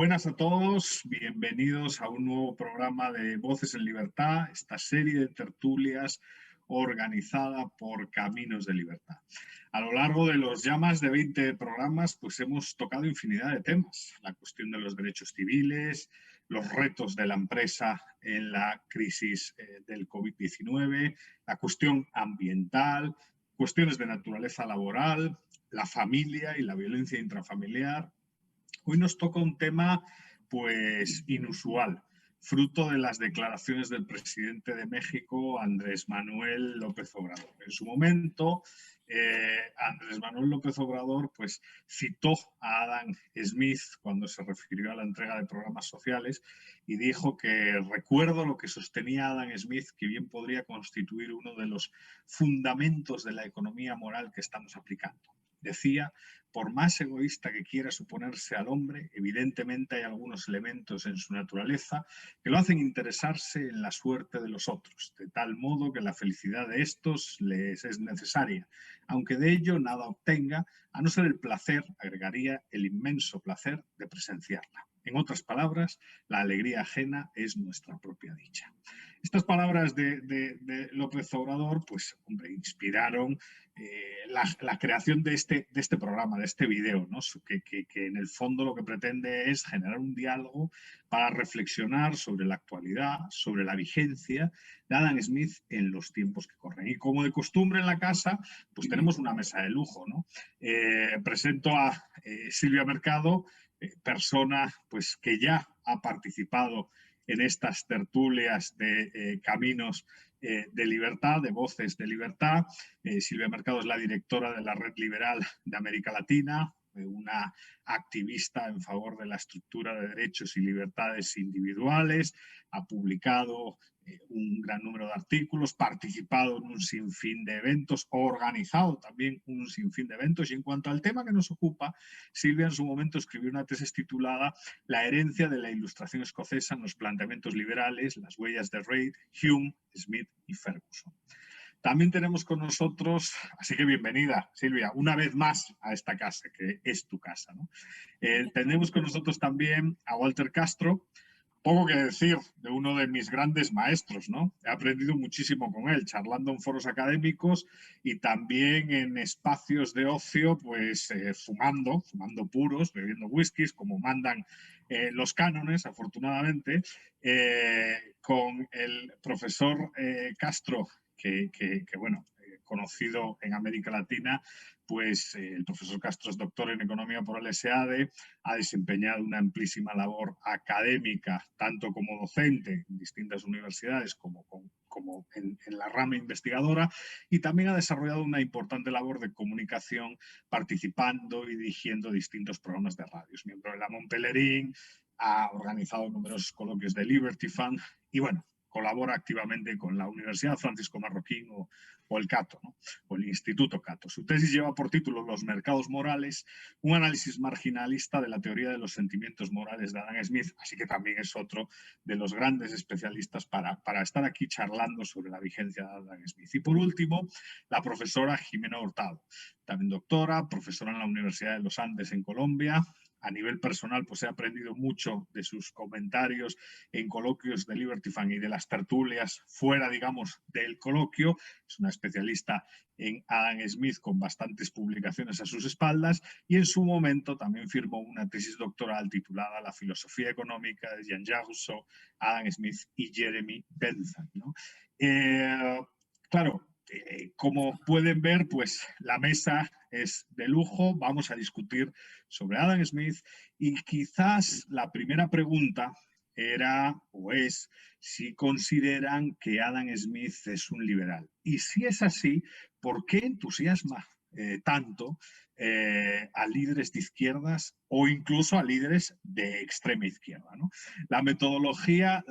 Buenas a todos, bienvenidos a un nuevo programa de Voces en Libertad, esta serie de tertulias organizada por Caminos de Libertad. A lo largo de los ya más de 20 programas, pues hemos tocado infinidad de temas. La cuestión de los derechos civiles, los retos de la empresa en la crisis del COVID-19, la cuestión ambiental, cuestiones de naturaleza laboral, la familia y la violencia intrafamiliar. Hoy nos toca un tema pues inusual, fruto de las declaraciones del presidente de México, Andrés Manuel López Obrador. En su momento, Andrés Manuel López Obrador pues citó a Adam Smith cuando se refirió a la entrega de programas sociales y dijo que recuerdo lo que sostenía Adam Smith, que bien podría constituir uno de los fundamentos de la economía moral que estamos aplicando. Decía, por más egoísta que quiera suponerse al hombre, evidentemente hay algunos elementos en su naturaleza que lo hacen interesarse en la suerte de los otros, de tal modo que la felicidad de estos les es necesaria, aunque de ello nada obtenga, a no ser el placer, agregaría, el inmenso placer de presenciarla. En otras palabras, la alegría ajena es nuestra propia dicha. Estas palabras de López Obrador, pues, hombre, inspiraron la creación de este programa, de este video, ¿no? que en el fondo lo que pretende es generar un diálogo para reflexionar sobre la actualidad, sobre la vigencia de Adam Smith en los tiempos que corren. Y como de costumbre en la casa, pues tenemos una mesa de lujo, ¿no? Presento a Silvia Mercado, persona pues, que ya ha participado en estas tertulias de Caminos de Libertad, de Voces de Libertad. Silvia Mercado es la directora de la Red Liberal de América Latina, una activista en favor de la estructura de derechos y libertades individuales, ha publicado un gran número de artículos, participado en un sinfín de eventos, organizado también un sinfín de eventos. Y en cuanto al tema que nos ocupa, Silvia en su momento escribió una tesis titulada La herencia de la Ilustración escocesa en los planteamientos liberales, las huellas de Reid, Hume, Smith y Ferguson. También tenemos con nosotros, así que bienvenida, Silvia, una vez más a esta casa, que es tu casa, ¿no? Tenemos con nosotros también a Walter Castro. Poco que decir de uno de mis grandes maestros, ¿no? He aprendido muchísimo con él, charlando en foros académicos y también en espacios de ocio, pues fumando puros, bebiendo whiskies, como mandan los cánones, afortunadamente, con el profesor Castro, que bueno, conocido en América Latina, pues el profesor Castro es doctor en Economía por el SEADE, ha desempeñado una amplísima labor académica, tanto como docente en distintas universidades como en la rama investigadora, y también ha desarrollado una importante labor de comunicación participando y dirigiendo distintos programas de radio. Es miembro de la Mont Pelerin, ha organizado numerosos coloquios de Liberty Fund y, bueno, colabora activamente con la Universidad Francisco Marroquín o el Cato, ¿no? O el Instituto Cato. Su tesis lleva por título Los mercados morales, un análisis marginalista de la teoría de los sentimientos morales de Adam Smith, así que también es otro de los grandes especialistas para estar aquí charlando sobre la vigencia de Adam Smith. Y por último, la profesora Jimena Hurtado, también doctora, profesora en la Universidad de los Andes en Colombia. A nivel personal, pues he aprendido mucho de sus comentarios en coloquios de Liberty Fund y de las tertulias fuera, digamos, del coloquio. Es una especialista en Adam Smith con bastantes publicaciones a sus espaldas y en su momento también firmó una tesis doctoral titulada La filosofía económica de Jean-Jacques Rousseau, Adam Smith y Jeremy Bentham, ¿no? Claro, como pueden ver, pues la mesa es de lujo. Vamos a discutir sobre Adam Smith y quizás la primera pregunta era o es si consideran que Adam Smith es un liberal. Y si es así, ¿por qué entusiasma tanto a líderes de izquierdas o incluso a líderes de extrema izquierda, ¿no? La metodología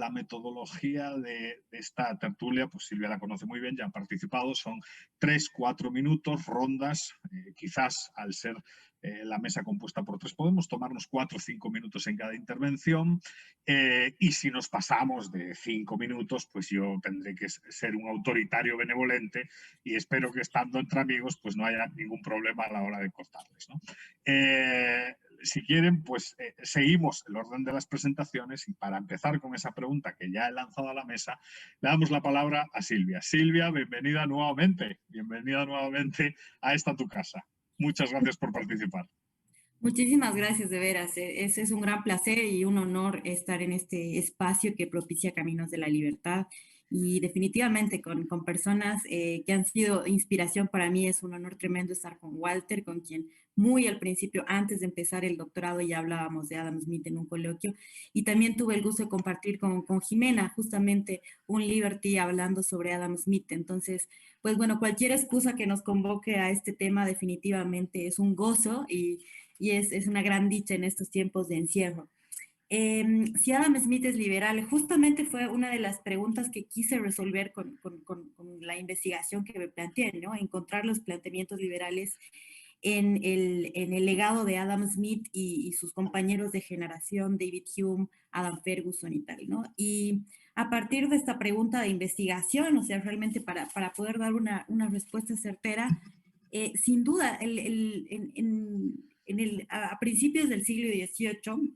de esta tertulia, pues Silvia la conoce muy bien, ya ha participado, son 3-4 minutos, rondas, quizás al ser la mesa compuesta por 3 podemos tomarnos 4 o 5 minutos en cada intervención y si nos pasamos de 5 minutos, pues yo tendré que ser un autoritario benevolente y espero que estando entre amigos pues no haya ningún problema a la hora de cortarles, ¿no? si quieren, pues seguimos el orden de las presentaciones y para empezar con esa pregunta que ya he lanzado a la mesa, le damos la palabra a Silvia. Silvia, bienvenida nuevamente a esta tu casa. Muchas gracias por participar. Muchísimas gracias, de veras. Es un gran placer y un honor estar en este espacio que propicia Caminos de la Libertad. Y definitivamente con personas que han sido inspiración para mí. Es un honor tremendo estar con Walter, con quien muy al principio, antes de empezar el doctorado, ya hablábamos de Adam Smith en un coloquio. Y también tuve el gusto de compartir con Jimena, justamente un Liberty hablando sobre Adam Smith. Entonces, pues bueno, cualquier excusa que nos convoque a este tema definitivamente es un gozo y es una gran dicha en estos tiempos de encierro. Si Adam Smith es liberal, justamente fue una de las preguntas que quise resolver con la investigación que me planteé, ¿no? Encontrar los planteamientos liberales en el legado de Adam Smith y sus compañeros de generación, David Hume, Adam Ferguson y tal, ¿no? Y a partir de esta pregunta de investigación, o sea, realmente para poder dar una respuesta certera, sin duda, a principios del siglo XVIII,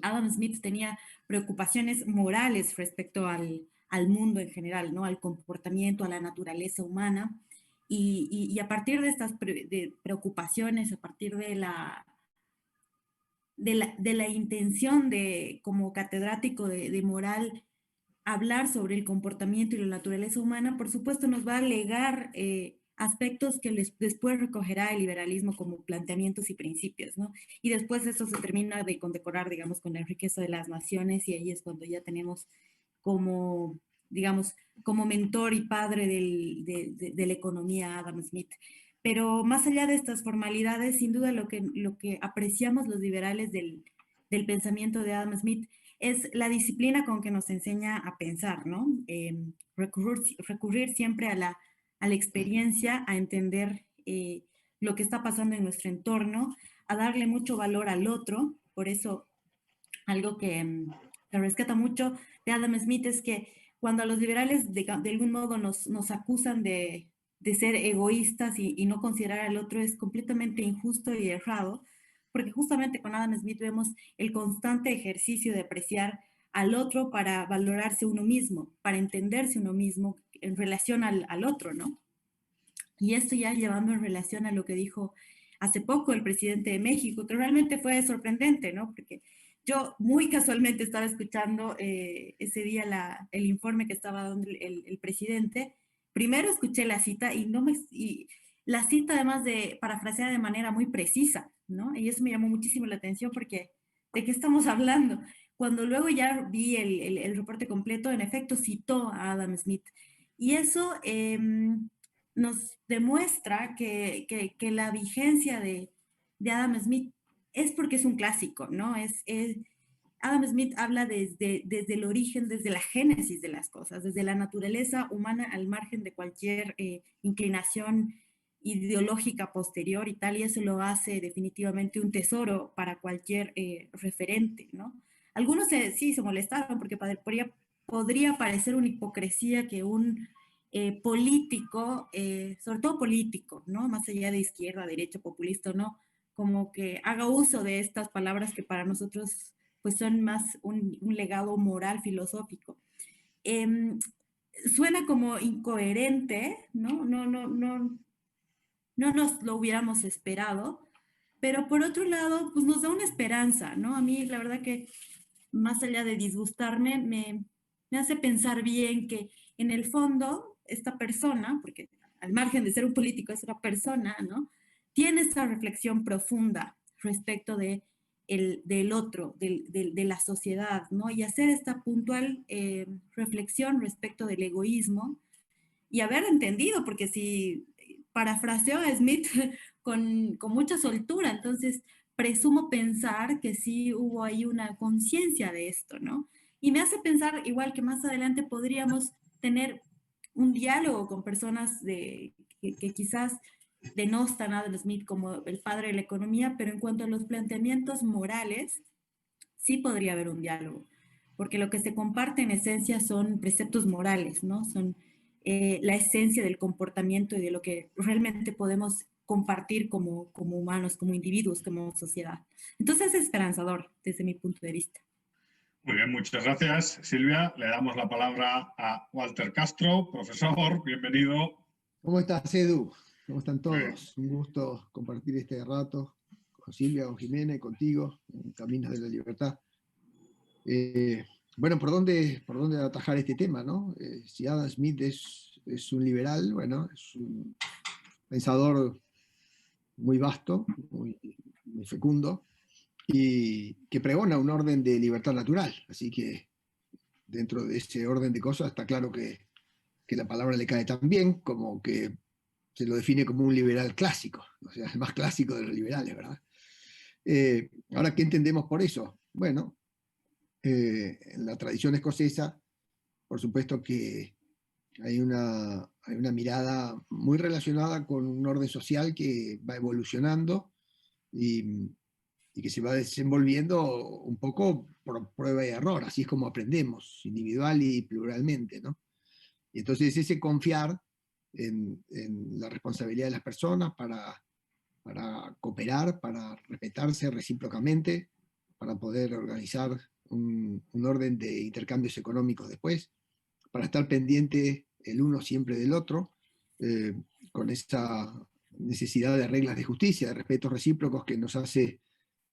Adam Smith tenía preocupaciones morales respecto al mundo en general, ¿no? Al comportamiento, a la naturaleza humana. Y a partir de estas preocupaciones, a partir de la intención de, como catedrático de moral, hablar sobre el comportamiento y la naturaleza humana, por supuesto nos va a legar aspectos que después recogerá el liberalismo como planteamientos y principios, ¿no? Y después eso se termina de condecorar, digamos, con la riqueza de las naciones y ahí es cuando ya tenemos como, digamos, como mentor y padre de la economía Adam Smith. Pero más allá de estas formalidades, sin duda lo que apreciamos los liberales del pensamiento de Adam Smith es la disciplina con que nos enseña a pensar, ¿no? Recurrir siempre a la experiencia, a entender lo que está pasando en nuestro entorno, a darle mucho valor al otro. Por eso, algo que rescata mucho de Adam Smith es que cuando a los liberales de algún modo nos acusan de ser egoístas y no considerar al otro, es completamente injusto y errado, porque justamente con Adam Smith vemos el constante ejercicio de apreciar al otro para valorarse uno mismo, para entenderse uno mismo en relación al otro, ¿no? Y esto ya llevando en relación a lo que dijo hace poco el presidente de México, que realmente fue sorprendente, ¿no? Porque yo muy casualmente estaba escuchando ese día el informe que estaba dando el presidente. Primero escuché la cita y la cita además de parafraseada de manera muy precisa, ¿no? Y eso me llamó muchísimo la atención porque ¿de qué estamos hablando? Cuando luego ya vi el reporte completo, en efecto citó a Adam Smith. Y eso nos demuestra que la vigencia de Adam Smith es porque es un clásico, ¿no? Adam Smith habla desde el origen, desde la génesis de las cosas, desde la naturaleza humana al margen de cualquier inclinación ideológica posterior y tal, y eso lo hace definitivamente un tesoro para cualquier referente, ¿no? Algunos sí se molestaron porque podría parecer una hipocresía que un político, sobre todo político, ¿no? Más allá de izquierda, derecha, populista, ¿no? Como que haga uso de estas palabras que para nosotros pues son más un legado moral, filosófico. Eh, Suena como incoherente, ¿no? No nos lo hubiéramos esperado, pero por otro lado, pues nos da una esperanza, ¿no? A mí la verdad que más allá de disgustarme, me hace pensar bien que en el fondo esta persona, porque al margen de ser un político es una persona, ¿no? Tiene esta reflexión profunda respecto del otro, de la sociedad, ¿no? Y hacer esta puntual reflexión respecto del egoísmo y haber entendido, porque si parafraseó a Smith con mucha soltura, entonces presumo pensar que sí hubo ahí una conciencia de esto, ¿no? Y me hace pensar igual que más adelante podríamos tener un diálogo con personas que quizás denostan a Adam Smith como el padre de la economía, pero en cuanto a los planteamientos morales, sí podría haber un diálogo, porque lo que se comparte en esencia son preceptos morales, ¿no? Son la esencia del comportamiento y de lo que realmente podemos compartir como humanos, como individuos, como sociedad. Entonces es esperanzador desde mi punto de vista. Muy bien, muchas gracias, Silvia. Le damos la palabra a Walter Castro, profesor, bienvenido. ¿Cómo estás, Edu? ¿Cómo están todos? Un gusto compartir este rato con Silvia, con Jimena y contigo en Caminos de la Libertad. Bueno, ¿por dónde atajar este tema, no? Si Adam Smith es un liberal, bueno, es un pensador muy vasto, muy fecundo, y que pregona un orden de libertad natural. Así que dentro de ese orden de cosas está claro que la palabra le cae tan bien como que se lo define como un liberal clásico, o sea, el más clásico de los liberales, ¿verdad? Ahora, ¿qué entendemos por eso? Bueno, en la tradición escocesa, por supuesto que hay una mirada muy relacionada con un orden social que va evolucionando y que se va desenvolviendo un poco por prueba y error, así es como aprendemos, individual y pluralmente, ¿no? Y entonces ese confiar en la responsabilidad de las personas para cooperar, para respetarse recíprocamente, para poder organizar un orden de intercambios económicos después, para estar pendiente el uno siempre del otro, eh, con esta necesidad de reglas de justicia, de respetos recíprocos que nos hace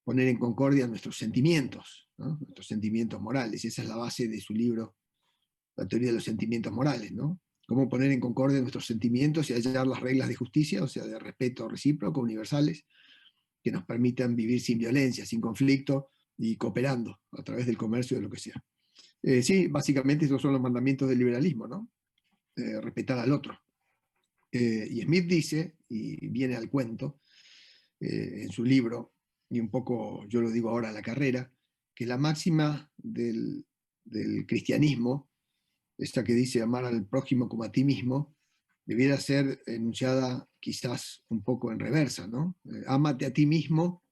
poner en concordia nuestros sentimientos, ¿no? Nuestros sentimientos morales. Esa es la base de su libro, La teoría de los sentimientos morales, ¿no? Cómo poner en concordia nuestros sentimientos y hallar las reglas de justicia, o sea, de respeto recíproco, universales, que nos permitan vivir sin violencia, sin conflicto y cooperando a través del comercio de lo que sea. Sí, básicamente esos son los mandamientos del liberalismo, ¿no? Respetar al otro. Y Smith dice, y viene al cuento, en su libro, y un poco yo lo digo ahora a la carrera, que la máxima del cristianismo, esta que dice amar al prójimo como a ti mismo, debiera ser enunciada quizás un poco en reversa, ¿no? Ámate a ti mismo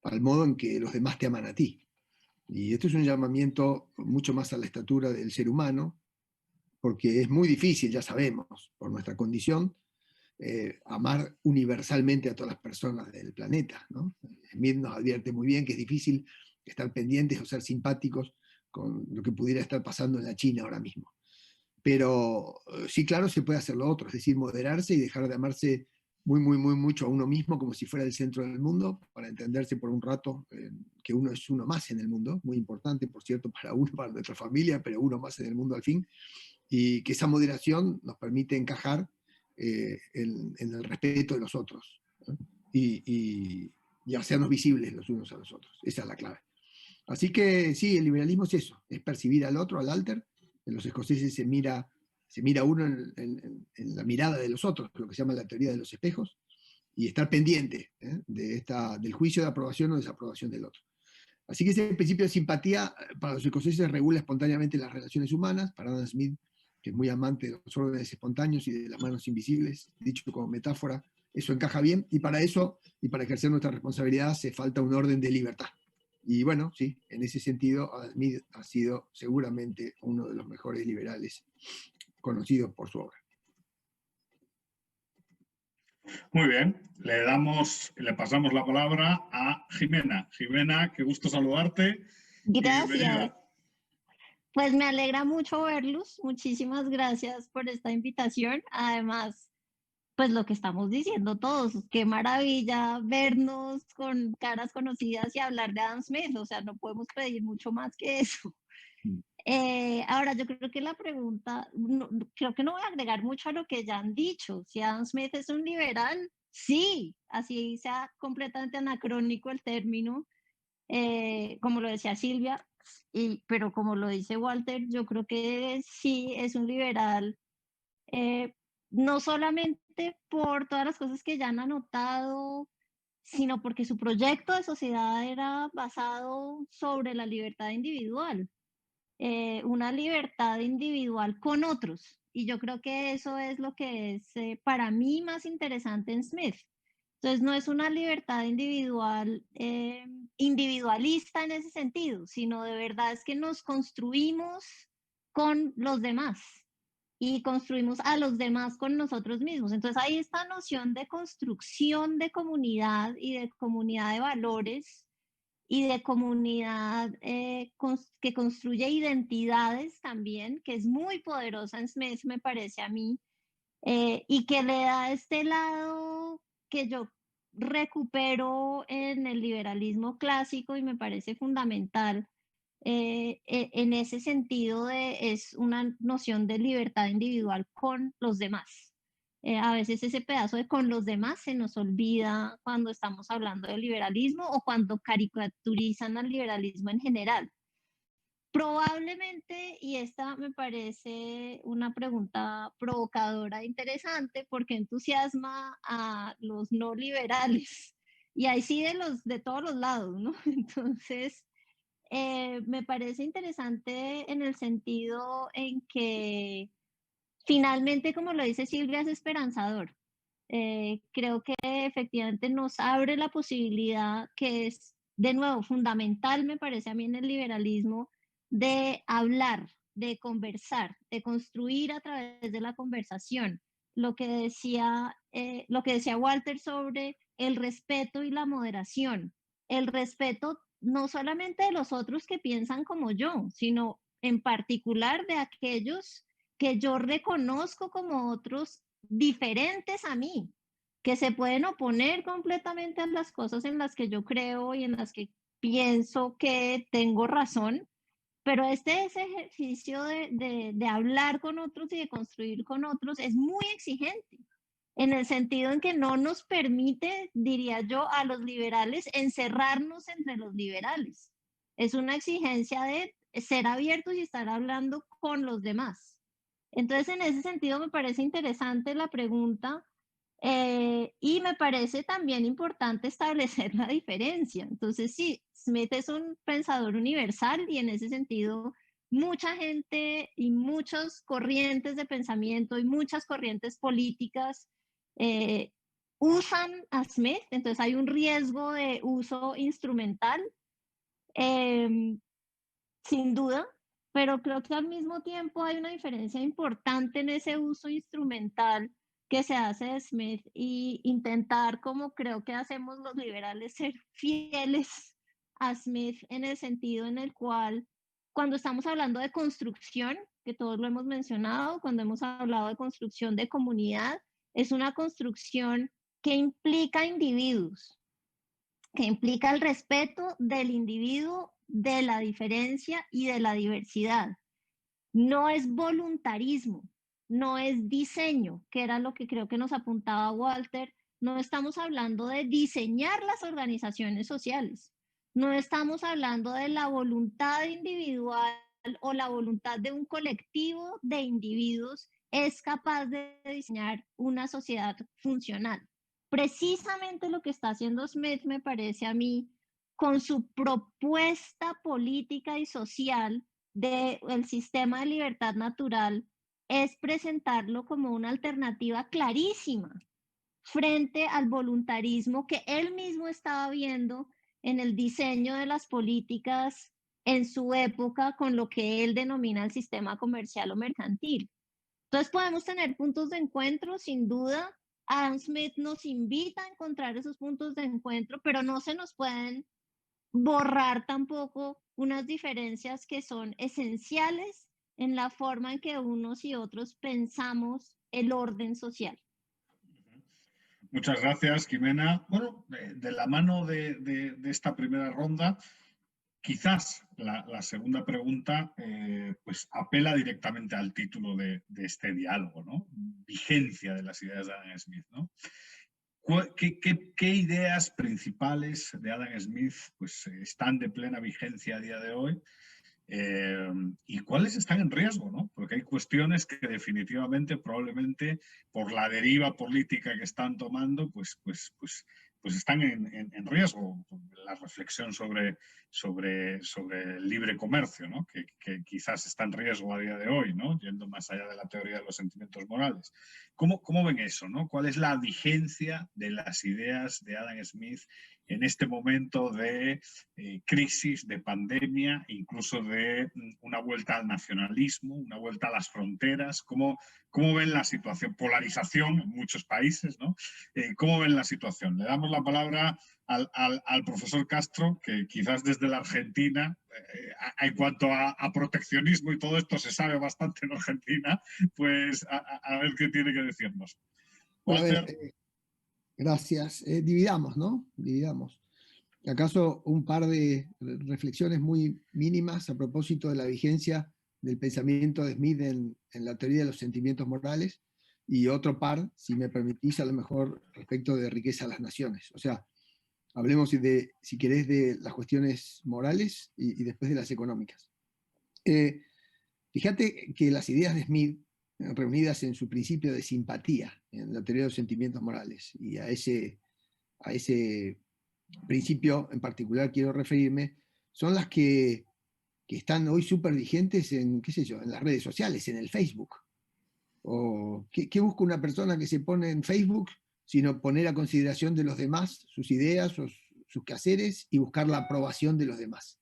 al modo en que los demás te aman a ti. Y esto es un llamamiento mucho más a la estatura del ser humano, porque es muy difícil, ya sabemos, por nuestra condición, amar universalmente a todas las personas del planeta, ¿no? Smith nos advierte muy bien que es difícil estar pendientes o ser simpáticos con lo que pudiera estar pasando en la China ahora mismo. Pero sí, claro, se puede hacer lo otro, es decir, moderarse y dejar de amarse muy, muy, muy mucho a uno mismo como si fuera el centro del mundo, para entenderse por un rato que uno es uno más en el mundo, muy importante, por cierto, para uno, para nuestra familia, pero uno más en el mundo al fin, y que esa moderación nos permite encajar en el respeto de los otros, ¿no? Y hacernos visibles los unos a los otros. Esa es la clave. Así que sí, el liberalismo es eso, es percibir al otro, al alter. En los escoceses se mira uno en la mirada de los otros, lo que se llama la teoría de los espejos, y estar pendiente del juicio de aprobación o desaprobación del otro. Así que ese principio de simpatía para los escoceses regula espontáneamente las relaciones humanas. Para Adam Smith, que es muy amante de los órdenes espontáneos y de las manos invisibles, dicho como metáfora, eso encaja bien, y para eso, y para ejercer nuestra responsabilidad, hace falta un orden de libertad. Y bueno, sí, en ese sentido, Adam Smith ha sido seguramente uno de los mejores liberales conocidos por su obra. Muy bien, le pasamos la palabra a Jimena. Jimena, qué gusto saludarte. Gracias. Pues me alegra mucho verlos. Muchísimas gracias por esta invitación. Además, pues lo que estamos diciendo todos, qué maravilla vernos con caras conocidas y hablar de Adam Smith. O sea, no podemos pedir mucho más que eso. Ahora, yo creo que la pregunta, creo que no voy a agregar mucho a lo que ya han dicho. Si Adam Smith es un liberal, sí, así sea completamente anacrónico el término, como lo decía Silvia, pero como lo dice Walter, yo creo que sí es un liberal, no solamente por todas las cosas que ya han anotado, sino porque su proyecto de sociedad era basado sobre la libertad individual. Una libertad individual con otros. Y yo creo que eso es lo que es para mí más interesante en Smith. Entonces no es una libertad individual, individualista en ese sentido, sino de verdad es que nos construimos con los demás. y construimos a los demás con nosotros mismos. Entonces hay esta noción de construcción de comunidad y de comunidad de valores y de comunidad que construye identidades también, que es muy poderosa en Smith, me parece a mí, y que le da este lado que yo recupero en el liberalismo clásico y me parece fundamental. En ese sentido es una noción de libertad individual con los demás. A veces ese pedazo de con los demás se nos olvida cuando estamos hablando de liberalismo o cuando caricaturizan al liberalismo en general. Probablemente, y esta me parece una pregunta provocadora e interesante, porque entusiasma a los no liberales, y ahí sí de todos los lados, ¿no? Entonces, me parece interesante en el sentido en que finalmente, como lo dice Silvia, es esperanzador. Creo que efectivamente nos abre la posibilidad que es, de nuevo, fundamental, me parece a mí en el liberalismo, de hablar, de conversar, de construir a través de la conversación. Lo que decía Walter sobre el respeto y la moderación. El respeto no solamente de los otros que piensan como yo, sino en particular de aquellos que yo reconozco como otros diferentes a mí, que se pueden oponer completamente a las cosas en las que yo creo y en las que pienso que tengo razón, pero ese ejercicio de hablar con otros y de construir con otros es muy exigente, en el sentido en que no nos permite, diría yo, a los liberales encerrarnos entre los liberales. Es una exigencia de ser abiertos y estar hablando con los demás. Entonces, en ese sentido, me parece interesante la pregunta y me parece también importante establecer la diferencia. Entonces, sí, Smith es un pensador universal y en ese sentido, mucha gente y muchas corrientes de pensamiento y muchas corrientes políticas eh, usan a Smith, entonces hay un riesgo de uso instrumental. Eh, Sin duda, pero creo que al mismo tiempo hay una diferencia importante en ese uso instrumental que se hace de Smith y intentar, como creo que hacemos los liberales, ser fieles a Smith en el sentido en el cual, cuando estamos hablando de construcción, que todos lo hemos mencionado, cuando hemos hablado de construcción de comunidad, es una construcción que implica individuos, que implica el respeto del individuo, de la diferencia y de la diversidad. No es voluntarismo, no es diseño, que era lo que creo que nos apuntaba Walter. No estamos hablando de diseñar las organizaciones sociales, no estamos hablando de la voluntad individual o la voluntad de un colectivo de individuos es capaz de diseñar una sociedad funcional. Precisamente lo que está haciendo Smith, me parece a mí, con su propuesta política y social del sistema de libertad natural, es presentarlo como una alternativa clarísima frente al voluntarismo que él mismo estaba viendo en el diseño de las políticas en su época con lo que él denomina el sistema comercial o mercantil. Entonces podemos tener puntos de encuentro, sin duda. Adam Smith nos invita a encontrar esos puntos de encuentro, pero no se nos pueden borrar tampoco unas diferencias que son esenciales en la forma en que unos y otros pensamos el orden social. Muchas gracias, Jimena. Bueno, de la mano de esta primera ronda, quizás la segunda pregunta pues apela directamente al título de este diálogo, ¿no? Vigencia de las ideas de Adam Smith, ¿no? ¿Qué ideas principales de Adam Smith pues, están de plena vigencia a día de hoy? ¿Y cuáles están en riesgo? ¿No? Porque hay cuestiones que definitivamente, probablemente, por la deriva política que están tomando, pues están en riesgo. La reflexión sobre el libre comercio, ¿no? que quizás está en riesgo a día de hoy, ¿no? Yendo más allá de la teoría de los sentimientos morales. ¿Cómo ven eso? ¿No? ¿Cuál es la vigencia de las ideas de Adam Smith en este momento de crisis, de pandemia, incluso de una vuelta al nacionalismo, una vuelta a las fronteras? ¿Cómo ven la situación? Polarización en muchos países, ¿no? ¿Cómo ven la situación? Le damos la palabra al profesor Castro, que quizás desde la Argentina, en cuanto a proteccionismo y todo esto se sabe bastante en Argentina, pues a ver qué tiene que decirnos. Bueno, a ver, gracias. Dividamos, ¿no? Dividamos. ¿Acaso un par de reflexiones muy mínimas a propósito de la vigencia del pensamiento de Smith en la teoría de los sentimientos morales? Y otro par, si me permitís, a lo mejor respecto de riqueza de las naciones. O sea, hablemos de, si querés, de las cuestiones morales y después de las económicas. Fíjate que las ideas de Smith, reunidas en su principio de simpatía, en la teoría de los sentimientos morales, y a ese principio en particular quiero referirme, son las que están hoy súper vigentes en, qué sé yo, en las redes sociales, en el Facebook. O, ¿qué busca una persona que se pone en Facebook sino poner a consideración de los demás sus ideas o sus quehaceres y buscar la aprobación de los demás?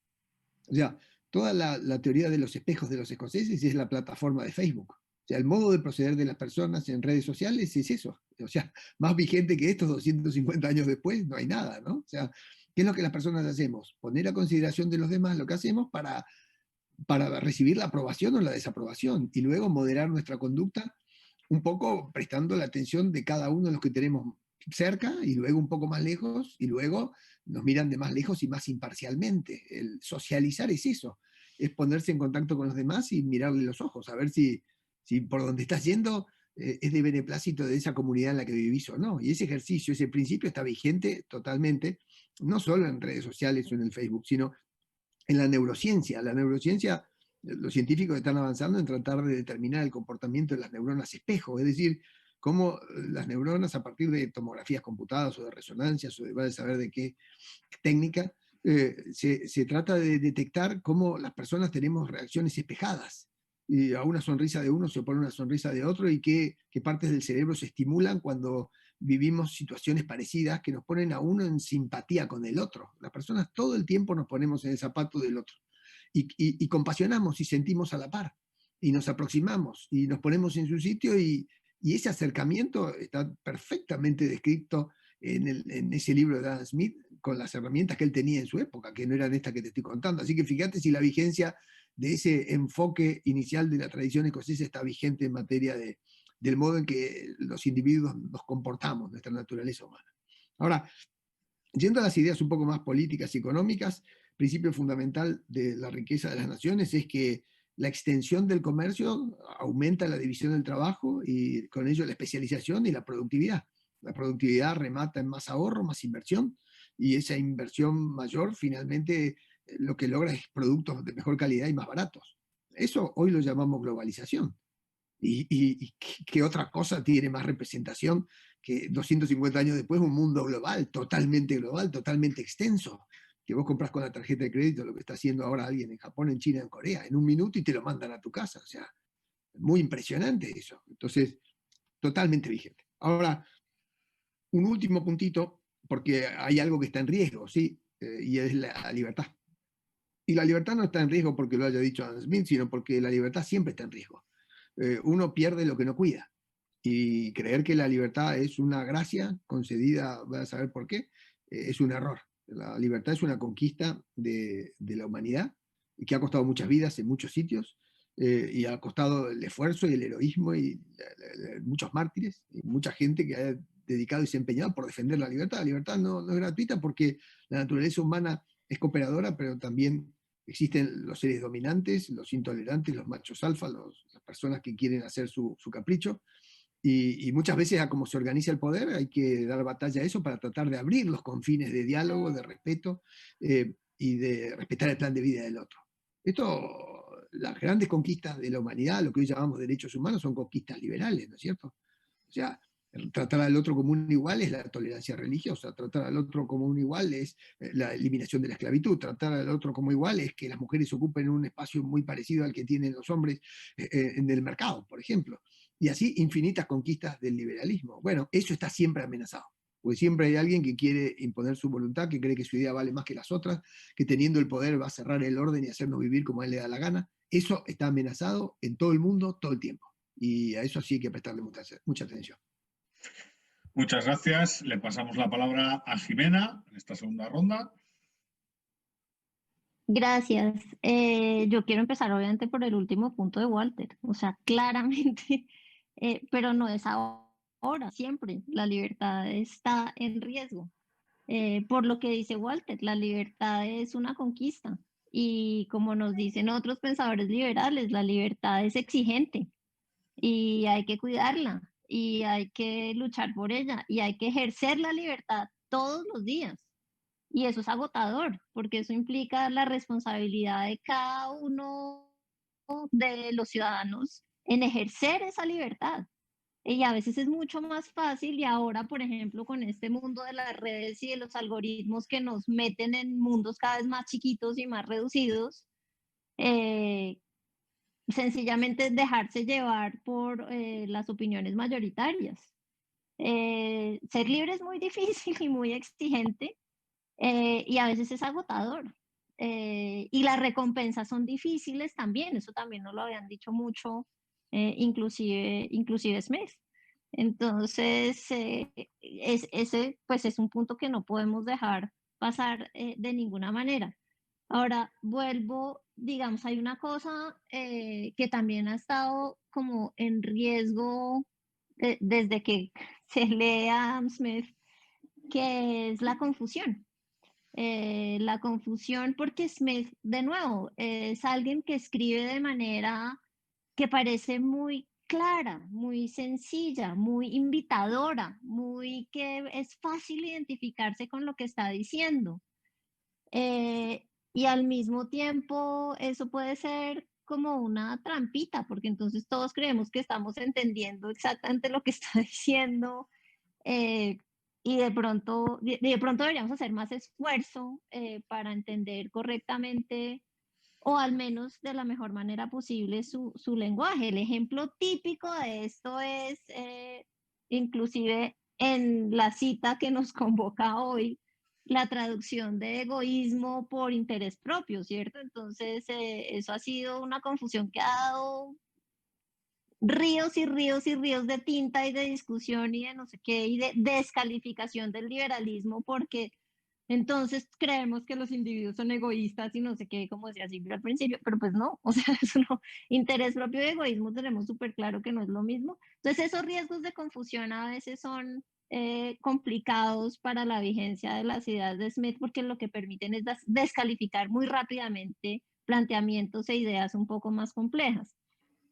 O sea, toda la teoría de los espejos de los escoceses es la plataforma de Facebook. O sea, el modo de proceder de las personas en redes sociales es eso. O sea, más vigente que estos 250 años después, no hay nada, ¿no? O sea, ¿qué es lo que las personas hacemos? Poner a consideración de los demás lo que hacemos para recibir la aprobación o la desaprobación y luego moderar nuestra conducta un poco prestando la atención de cada uno de los que tenemos cerca y luego un poco más lejos y luego nos miran de más lejos y más imparcialmente. El socializar es eso, es ponerse en contacto con los demás y mirarle los ojos, a ver si por donde estás yendo es de beneplácito de esa comunidad en la que vivís o no. Y ese ejercicio, ese principio está vigente totalmente, no solo en redes sociales o en el Facebook, sino en la neurociencia. La neurociencia, los científicos están avanzando en tratar de determinar el comportamiento de las neuronas espejo, es decir, cómo las neuronas a partir de tomografías computadas o de resonancias o de saber de qué técnica, se trata de detectar cómo las personas tenemos reacciones espejadas. Y a una sonrisa de uno se opone una sonrisa de otro y qué partes del cerebro se estimulan cuando vivimos situaciones parecidas que nos ponen a uno en simpatía con el otro. Las personas todo el tiempo nos ponemos en el zapato del otro y compasionamos y sentimos a la par y nos aproximamos y nos ponemos en su sitio y ese acercamiento está perfectamente descrito en ese libro de Adam Smith con las herramientas que él tenía en su época, que no eran estas que te estoy contando. Así que fíjate si la vigencia de ese enfoque inicial de la tradición escocesa está vigente en materia del modo en que los individuos nos comportamos, nuestra naturaleza humana. Ahora, yendo a las ideas un poco más políticas y económicas, principio fundamental de la riqueza de las naciones es que la extensión del comercio aumenta la división del trabajo y con ello la especialización y la productividad. La productividad remata en más ahorro, más inversión, y esa inversión mayor finalmente lo que logra es productos de mejor calidad y más baratos. Eso hoy lo llamamos globalización. ¿Y qué otra cosa tiene más representación que 250 años después un mundo global, totalmente extenso? Que vos compras con la tarjeta de crédito lo que está haciendo ahora alguien en Japón, en China, en Corea, en un minuto y te lo mandan a tu casa. O sea, muy impresionante eso. Entonces, totalmente vigente. Ahora, un último puntito, porque hay algo que está en riesgo, ¿sí? Y es la libertad. Y la libertad no está en riesgo porque lo haya dicho Adam Smith, sino porque la libertad siempre está en riesgo. Uno pierde lo que no cuida. Y creer que la libertad es una gracia concedida, voy a saber por qué, es un error. La libertad es una conquista de la humanidad que ha costado muchas vidas en muchos sitios y ha costado el esfuerzo y el heroísmo y muchos mártires y mucha gente que ha dedicado y se ha empeñado por defender la libertad. La libertad no es gratuita porque la naturaleza humana es cooperadora, pero también existen los seres dominantes, los intolerantes, los machos alfa, las personas que quieren hacer su capricho. Y muchas veces a cómo se organiza el poder hay que dar batalla a eso para tratar de abrir los confines de diálogo, de respeto y de respetar el plan de vida del otro. Las grandes conquistas de la humanidad, lo que hoy llamamos derechos humanos, son conquistas liberales, ¿no es cierto? O sea, tratar al otro como un igual es la tolerancia religiosa, tratar al otro como un igual es la eliminación de la esclavitud, tratar al otro como igual es que las mujeres ocupen un espacio muy parecido al que tienen los hombres en el mercado, por ejemplo. Y así infinitas conquistas del liberalismo. Bueno, eso está siempre amenazado. porque siempre hay alguien que quiere imponer su voluntad, que cree que su idea vale más que las otras, que teniendo el poder va a cerrar el orden y hacernos vivir como a él le da la gana. Eso está amenazado en todo el mundo, todo el tiempo. Y a eso sí hay que prestarle mucha atención. Muchas gracias. Le pasamos la palabra a Jimena en esta segunda ronda. Gracias. Yo quiero empezar obviamente por el último punto de Walter. O sea, claramente, pero no es ahora, siempre. La libertad está en riesgo. Por lo que dice Walter, la libertad es una conquista. Y como nos dicen otros pensadores liberales, la libertad es exigente y hay que cuidarla y hay que luchar por ella y hay que ejercer la libertad todos los días. Y eso es agotador, porque eso implica la responsabilidad de cada uno de los ciudadanos en ejercer esa libertad. Y a veces es mucho más fácil y ahora, por ejemplo, con este mundo de las redes y de los algoritmos que nos meten en mundos cada vez más chiquitos y más reducidos, eh, sencillamente dejarse llevar por las opiniones mayoritarias. Ser libre es muy difícil y muy exigente y a veces es agotador. Y las recompensas son difíciles también, eso también nos lo habían dicho mucho, inclusive Smith. Entonces, ese pues es un punto que no podemos dejar pasar de ninguna manera. Ahora, vuelvo, digamos, hay una cosa que también ha estado como en riesgo desde que se lee a Adam Smith, que es la confusión. La confusión porque Smith, de nuevo, es alguien que escribe de manera que parece muy clara, muy sencilla, muy invitadora, muy que es fácil identificarse con lo que está diciendo. Y al mismo tiempo eso puede ser como una trampita, porque entonces todos creemos que estamos entendiendo exactamente lo que está diciendo y de pronto deberíamos hacer más esfuerzo para entender correctamente o al menos de la mejor manera posible su lenguaje. El ejemplo típico de esto es inclusive en la cita que nos convoca hoy, la traducción de egoísmo por interés propio, ¿cierto? Entonces, eso ha sido una confusión que ha dado ríos y ríos y ríos de tinta y de discusión y de no sé qué y de descalificación del liberalismo porque entonces creemos que los individuos son egoístas y no sé qué, como decía Silvia al principio, pero pues no, o sea, eso no, interés propio y egoísmo tenemos súper claro que no es lo mismo. Entonces esos riesgos de confusión a veces son complicados para la vigencia de las ideas de Smith porque lo que permiten es descalificar muy rápidamente planteamientos e ideas un poco más complejas.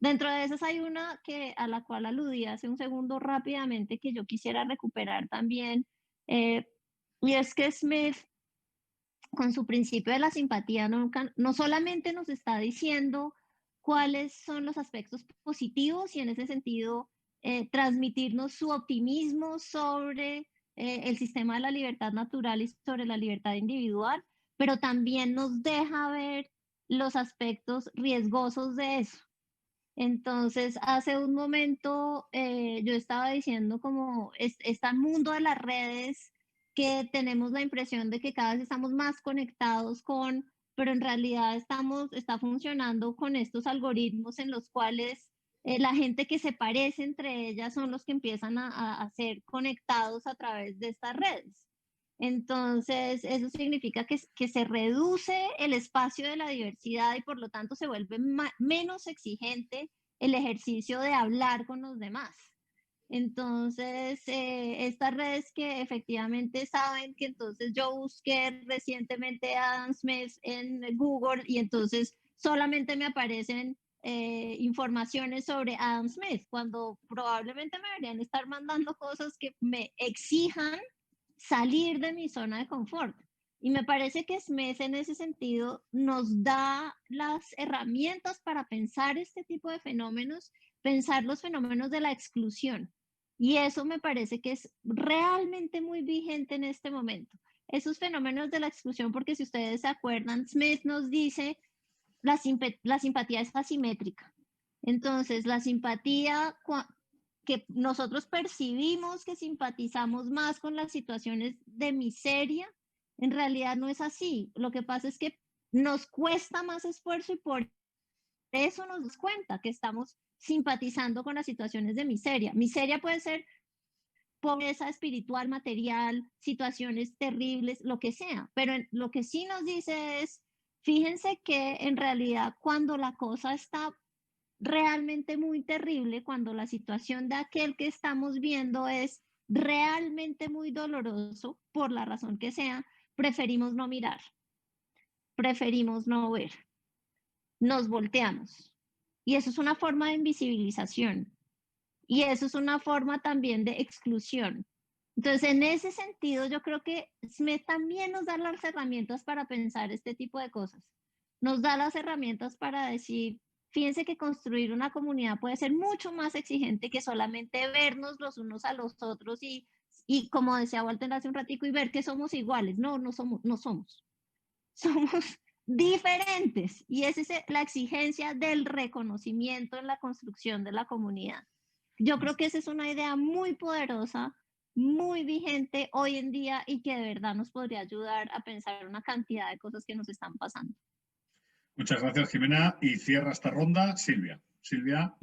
Dentro de esas hay una a la cual aludí hace un segundo rápidamente que yo quisiera recuperar también, y es que Smith, con su principio de la simpatía, no solamente nos está diciendo cuáles son los aspectos positivos y en ese sentido transmitirnos su optimismo sobre el sistema de la libertad natural y sobre la libertad individual, pero también nos deja ver los aspectos riesgosos de eso. Entonces, hace un momento yo estaba diciendo como este mundo de las redes que tenemos la impresión de que cada vez estamos más conectados con, pero en realidad está funcionando con estos algoritmos en los cuales la gente que se parece entre ellas son los que empiezan a ser conectados a través de estas redes. Entonces, eso significa que se reduce el espacio de la diversidad y por lo tanto se vuelve menos exigente el ejercicio de hablar con los demás. Entonces, estas redes que efectivamente saben que entonces yo busqué recientemente a Adam Smith en Google y entonces solamente me aparecen informaciones sobre Adam Smith, cuando probablemente me deberían estar mandando cosas que me exijan salir de mi zona de confort. Y me parece que Smith en ese sentido nos da las herramientas para pensar este tipo de fenómenos, pensar los fenómenos de la exclusión. Y eso me parece que es realmente muy vigente en este momento. Esos fenómenos de la exclusión, porque si ustedes se acuerdan, Smith nos dice la simpatía es asimétrica. Entonces, la simpatía que nosotros percibimos que simpatizamos más con las situaciones de miseria, en realidad no es así. Lo que pasa es que nos cuesta más esfuerzo y por eso nos damos cuenta que estamos simpatizando con las situaciones de miseria. Miseria puede ser pobreza espiritual, material, situaciones terribles, lo que sea, pero lo que sí nos dice es, fíjense que en realidad cuando la cosa está realmente muy terrible, cuando la situación de aquel que estamos viendo es realmente muy doloroso, por la razón que sea, preferimos no mirar, preferimos no ver, nos volteamos. Y eso es una forma de invisibilización. Y eso es una forma también de exclusión. Entonces, en ese sentido, yo creo que SMED también nos da las herramientas para pensar este tipo de cosas. Nos da las herramientas para decir, fíjense que construir una comunidad puede ser mucho más exigente que solamente vernos los unos a los otros y como decía Walter hace un ratico, y ver que somos iguales. No, no somos, no somos. Somos diferentes. Y esa es la exigencia del reconocimiento en la construcción de la comunidad. Yo creo que esa es una idea muy poderosa, muy vigente hoy en día y que de verdad nos podría ayudar a pensar una cantidad de cosas que nos están pasando. Muchas gracias, Jimena. Y cierra esta ronda Silvia. Silvia.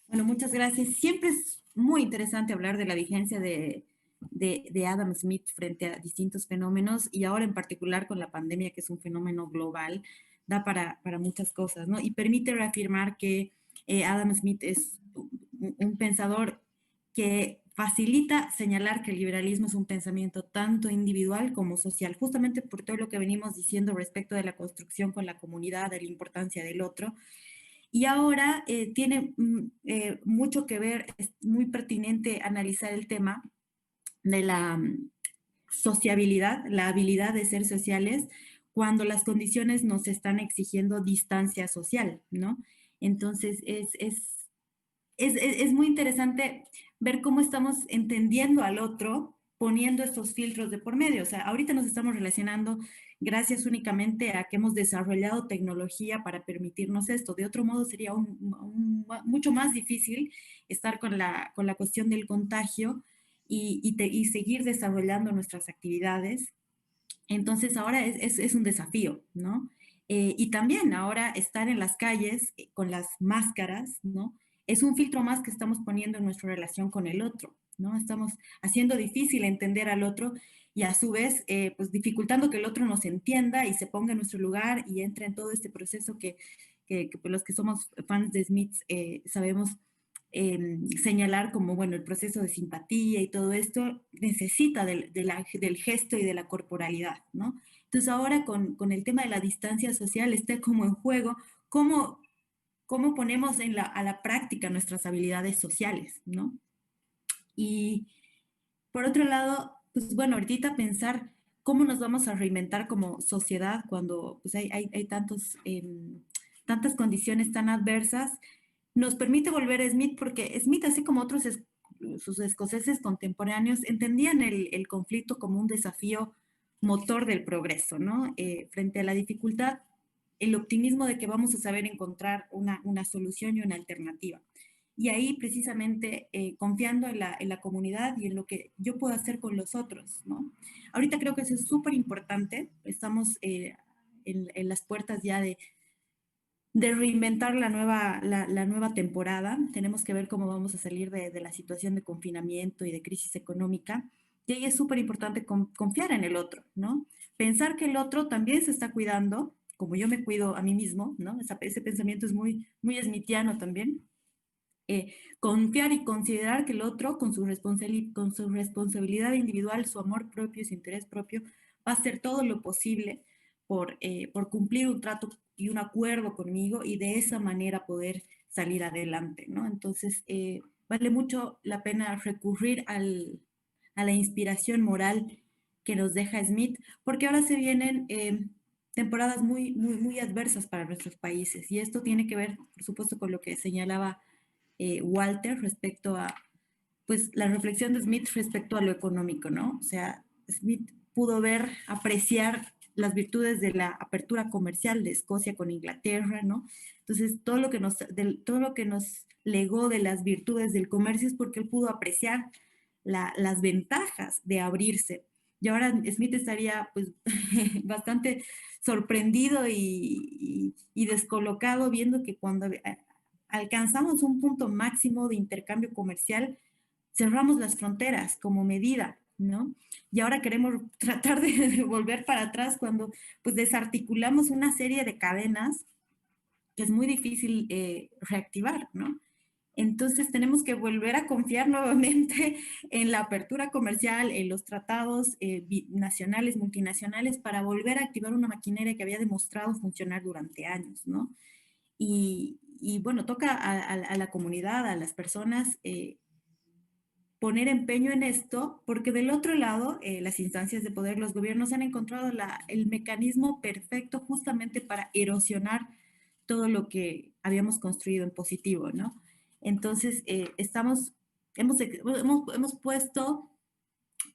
Bueno, muchas gracias. Siempre es muy interesante hablar de la vigencia de Adam Smith frente a distintos fenómenos y ahora en particular con la pandemia, que es un fenómeno global, da para muchas cosas, ¿no? Y permite reafirmar que Adam Smith es un pensador que facilita señalar que el liberalismo es un pensamiento tanto individual como social, justamente por todo lo que venimos diciendo respecto de la construcción con la comunidad, de la importancia del otro. Y ahora tiene mucho que ver, es muy pertinente analizar el tema de la sociabilidad, la habilidad de ser sociales, cuando las condiciones nos están exigiendo distancia social, ¿no? Entonces, es muy interesante ver cómo estamos entendiendo al otro poniendo estos filtros de por medio. O sea, ahorita nos estamos relacionando gracias únicamente a que hemos desarrollado tecnología para permitirnos esto. De otro modo sería mucho más difícil estar con la cuestión del contagio y seguir desarrollando nuestras actividades. Entonces ahora es un desafío, ¿no? Y también ahora estar en las calles con las máscaras, ¿no? Es un filtro más que estamos poniendo en nuestra relación con el otro, ¿no? Estamos haciendo difícil entender al otro y a su vez, pues dificultando que el otro nos entienda y se ponga en nuestro lugar y entre en todo este proceso que pues, los que somos fans de Smith sabemos señalar como, bueno, el proceso de simpatía y todo esto necesita del gesto y de la corporalidad, ¿no? Entonces ahora con el tema de la distancia social está como en juego cómo ponemos a la práctica nuestras habilidades sociales, ¿no? Y por otro lado, pues bueno, ahorita pensar cómo nos vamos a reinventar como sociedad cuando pues, hay tantas condiciones tan adversas, nos permite volver a Smith porque Smith, así como otros sus escoceses contemporáneos, entendían el conflicto como un desafío motor del progreso, ¿no? Frente a la dificultad, el optimismo de que vamos a saber encontrar una solución y una alternativa. Y ahí precisamente confiando en la comunidad y en lo que yo puedo hacer con los otros, ¿no? Ahorita creo que eso es súper importante. Estamos en las puertas ya de reinventar la nueva temporada. Tenemos que ver cómo vamos a salir de la situación de confinamiento y de crisis económica. Y ahí es súper importante confiar en el otro, ¿no? Pensar que el otro también se está cuidando, como yo me cuido a mí mismo, ¿no? Ese pensamiento es muy smithiano también. Confiar y considerar que el otro, con su responsabilidad individual, su amor propio y su interés propio, va a hacer todo lo posible por cumplir un trato y un acuerdo conmigo y de esa manera poder salir adelante, ¿no? Entonces, vale mucho la pena recurrir a la inspiración moral que nos deja Smith, porque ahora se vienen temporadas muy adversas para nuestros países y esto tiene que ver, por supuesto, con lo que señalaba Walter respecto a, pues, la reflexión de Smith respecto a lo económico, ¿no? O sea, Smith pudo apreciar las virtudes de la apertura comercial de Escocia con Inglaterra, ¿no? Entonces, todo lo que nos legó de las virtudes del comercio es porque él pudo apreciar las ventajas de abrirse. Y ahora Smith estaría pues bastante sorprendido y descolocado viendo que cuando alcanzamos un punto máximo de intercambio comercial, cerramos las fronteras como medida, ¿no? Y ahora queremos tratar de volver para atrás cuando pues desarticulamos una serie de cadenas que es muy difícil reactivar, ¿no? Entonces tenemos que volver a confiar nuevamente en la apertura comercial, en los tratados nacionales, multinacionales, para volver a activar una maquinaria que había demostrado funcionar durante años, ¿no? Y bueno, toca a la comunidad, a las personas, poner empeño en esto, porque del otro lado, las instancias de poder, los gobiernos han encontrado el mecanismo perfecto justamente para erosionar todo lo que habíamos construido en positivo, ¿no? Entonces, hemos puesto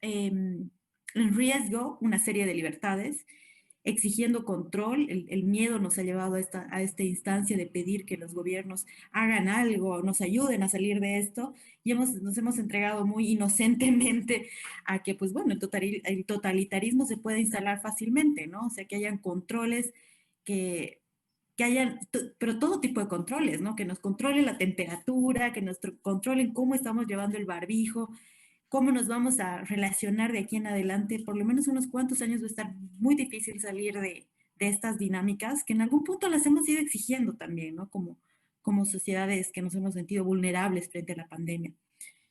en riesgo una serie de libertades, exigiendo control. El miedo nos ha llevado a esta instancia de pedir que los gobiernos hagan algo, nos ayuden a salir de esto, y nos hemos entregado muy inocentemente a que, pues bueno, el totalitarismo se puede instalar fácilmente, ¿no? O sea, que hayan controles, que hayan, pero todo tipo de controles, ¿no? Que nos controlen la temperatura, que nos controlen cómo estamos llevando el barbijo, cómo nos vamos a relacionar de aquí en adelante. Por lo menos unos cuantos años va a estar muy difícil salir de estas dinámicas que en algún punto las hemos ido exigiendo también, ¿no? Como sociedades que nos hemos sentido vulnerables frente a la pandemia.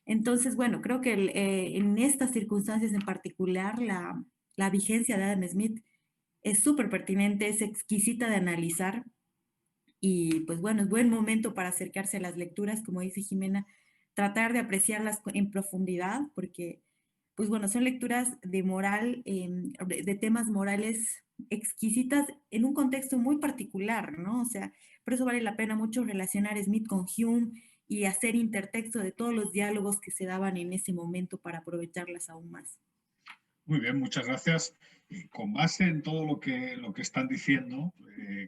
Entonces, bueno, creo que en estas circunstancias en particular, la vigencia de Adam Smith es súper pertinente, es exquisita de analizar y pues bueno, es buen momento para acercarse a las lecturas, como dice Jimena, tratar de apreciarlas en profundidad, porque pues bueno, son lecturas de moral, de temas morales exquisitas en un contexto muy particular, ¿no? O sea, por eso vale la pena mucho relacionar Smith con Hume y hacer intertexto de todos los diálogos que se daban en ese momento para aprovecharlas aún más. Muy bien, muchas gracias. Con base en todo lo que están diciendo,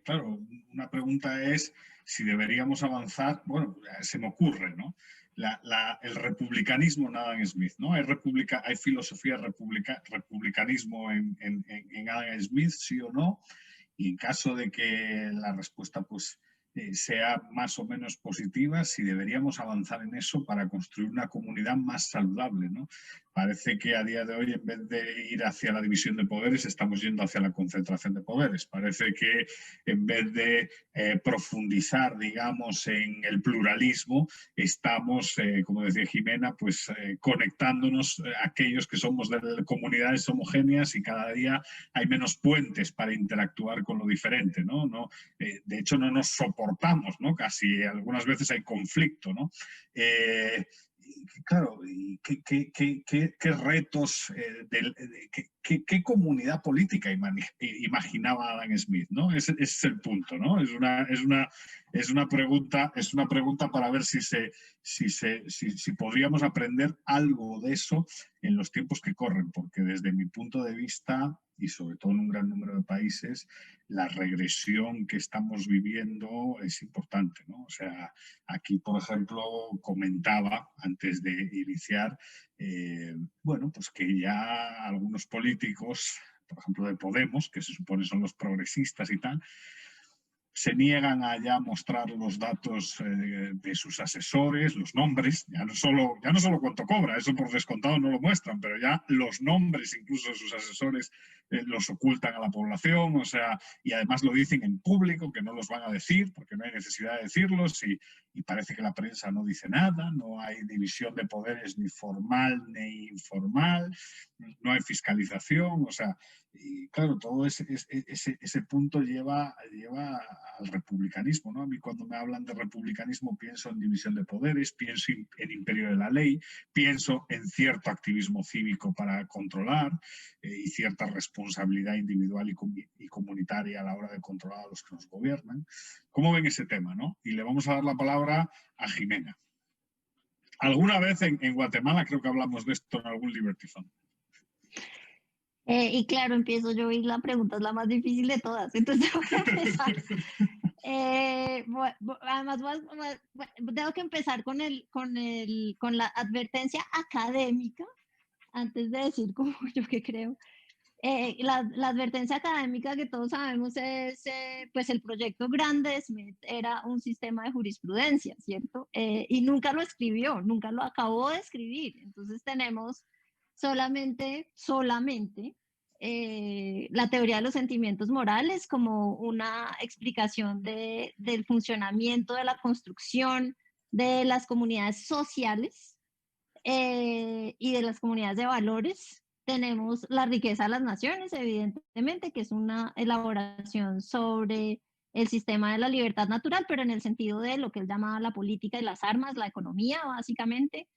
claro, una pregunta es si deberíamos avanzar. Bueno, se me ocurre, ¿no? El republicanismo en Adam Smith, ¿no? Hay filosofía republicanismo en Adam Smith, sí o no, y en caso de que la respuesta pues sea más o menos positiva, si deberíamos avanzar en eso para construir una comunidad más saludable, ¿no? Parece que a día de hoy, en vez de ir hacia la división de poderes, estamos yendo hacia la concentración de poderes. Parece que en vez de profundizar, digamos, en el pluralismo, estamos, como decía Jimena, pues conectándonos aquellos que somos de comunidades homogéneas y cada día hay menos puentes para interactuar con lo diferente, ¿no? De hecho, no nos soportamos, ¿no? Casi algunas veces hay conflicto, ¿no? Claro, ¿qué retos, qué comunidad política imaginaba Adam Smith, ¿no? Ese es el punto, ¿no? Es una pregunta para ver si podríamos aprender algo de eso en los tiempos que corren, porque desde mi punto de vista, y sobre todo en un gran número de países, la regresión que estamos viviendo es importante, ¿no? O sea, aquí, por ejemplo, comentaba antes de iniciar, bueno, pues que ya algunos políticos, por ejemplo, de Podemos, que se supone son los progresistas y tal, se niegan a ya mostrar los datos de sus asesores, los nombres, ya no solo cuánto cobra, eso por descontado no lo muestran, pero ya los nombres incluso de sus asesores los ocultan a la población, o sea, y además lo dicen en público, que no los van a decir porque no hay necesidad de decirlos y parece que la prensa no dice nada, no hay división de poderes ni formal ni informal, no hay fiscalización, o sea, y claro, todo ese punto lleva al republicanismo, ¿no? A mí cuando me hablan de republicanismo pienso en división de poderes, pienso en imperio de la ley, pienso en cierto activismo cívico para controlar y cierta responsabilidad individual y comunitaria a la hora de controlar a los que nos gobiernan. ¿Cómo ven ese tema, no? Y le vamos a dar la palabra a Jimena. Alguna vez en Guatemala creo que hablamos de esto en algún Liberty Fund. Y claro, empiezo yo y la pregunta es la más difícil de todas, entonces voy a empezar. Además, tengo que empezar con la advertencia académica, antes de decir como yo que creo. La advertencia académica que todos sabemos es, pues el proyecto grande de Smith era un sistema de jurisprudencia, ¿cierto? Y nunca lo escribió, nunca lo acabó de escribir. Entonces tenemos solamente la teoría de los sentimientos morales como una explicación del funcionamiento, de la construcción de las comunidades sociales y de las comunidades de valores. Tenemos la riqueza de las naciones, evidentemente, que es una elaboración sobre el sistema de la libertad natural, pero en el sentido de lo que él llamaba la política y las armas, la economía, básicamente.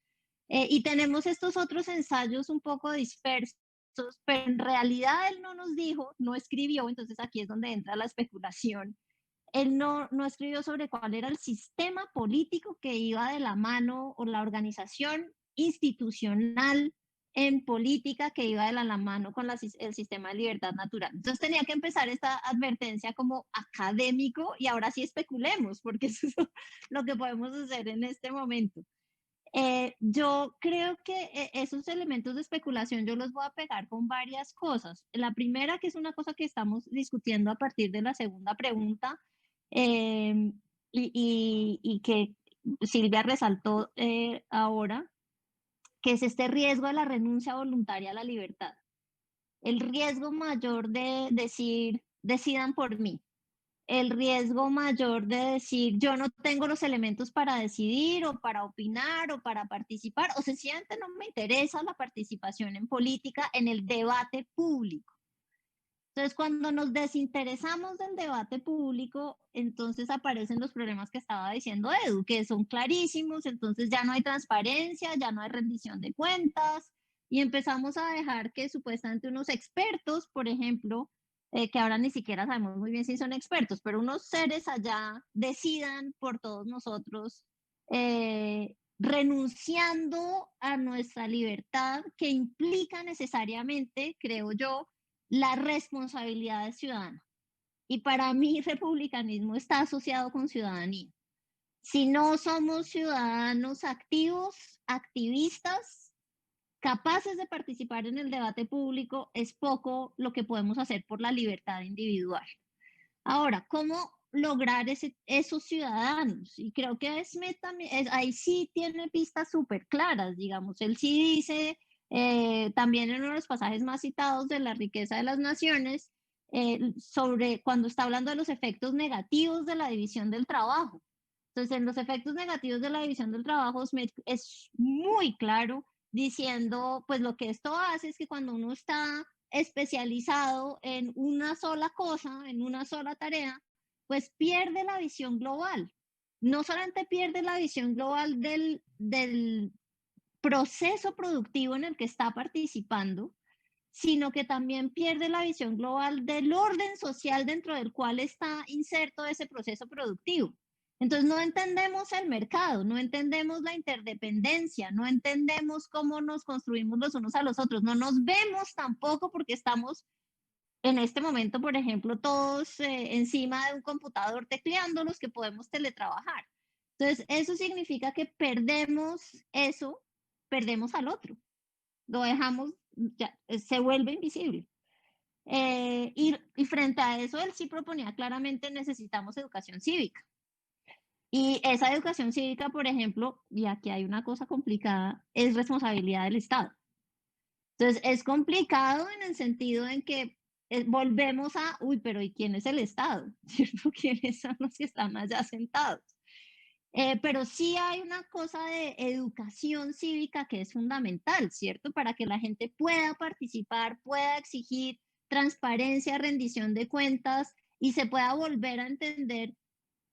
Y tenemos estos otros ensayos un poco dispersos, pero en realidad él no nos dijo, no escribió, entonces aquí es donde entra la especulación. Él no escribió sobre cuál era el sistema político que iba de la mano o la organización institucional en política que iba de la mano con el sistema de libertad natural. Entonces tenía que empezar esta advertencia como académico y ahora sí especulemos, porque eso es lo que podemos hacer en este momento. Yo creo que esos elementos de especulación yo los voy a pegar con varias cosas. La primera, que es una cosa que estamos discutiendo a partir de la segunda pregunta, eh, y que Silvia resaltó ahora, que es este riesgo de la renuncia voluntaria a la libertad. El riesgo mayor de decir, decidan por mí. El riesgo mayor de decir, yo no tengo los elementos para decidir o para opinar o para participar, o sencillamente no me interesa la participación en política, en el debate público. Entonces, cuando nos desinteresamos del debate público, entonces aparecen los problemas que estaba diciendo Edu, que son clarísimos, entonces ya no hay transparencia, ya no hay rendición de cuentas, y empezamos a dejar que supuestamente unos expertos, por ejemplo, que ahora ni siquiera sabemos muy bien si son expertos, pero unos seres allá decidan por todos nosotros, renunciando a nuestra libertad, que implica necesariamente, creo yo, la responsabilidad ciudadana. Y para mí, republicanismo está asociado con ciudadanía. Si no somos ciudadanos activos, activistas, capaces de participar en el debate público, es poco lo que podemos hacer por la libertad individual. Ahora, ¿cómo lograr esos ciudadanos? Y creo que Smith también, ahí sí tiene pistas súper claras, digamos. Él sí dice, también en uno de los pasajes más citados de La riqueza de las naciones, sobre cuando está hablando de los efectos negativos de la división del trabajo. Entonces, en los efectos negativos de la división del trabajo, Smith es muy claro diciendo, pues lo que esto hace es que cuando uno está especializado en una sola cosa, en una sola tarea, pues pierde la visión global. No solamente pierde la visión global del proceso productivo en el que está participando, sino que también pierde la visión global del orden social dentro del cual está inserto ese proceso productivo. Entonces no entendemos el mercado, no entendemos la interdependencia, no entendemos cómo nos construimos los unos a los otros, no nos vemos tampoco porque estamos en este momento, por ejemplo, todos encima de un computador tecleando los que podemos teletrabajar. Entonces eso significa que perdemos eso, perdemos al otro, lo dejamos, ya, se vuelve invisible. Y frente a eso, él sí proponía claramente necesitamos educación cívica. Y esa educación cívica, por ejemplo, y aquí hay una cosa complicada, es responsabilidad del Estado. Entonces, es complicado en el sentido en que volvemos a, uy, pero ¿y quién es el Estado? ¿Cierto? ¿Quiénes son los que están allá sentados? Pero sí hay una cosa de educación cívica que es fundamental, ¿cierto? Para que la gente pueda participar, pueda exigir transparencia, rendición de cuentas y se pueda volver a entender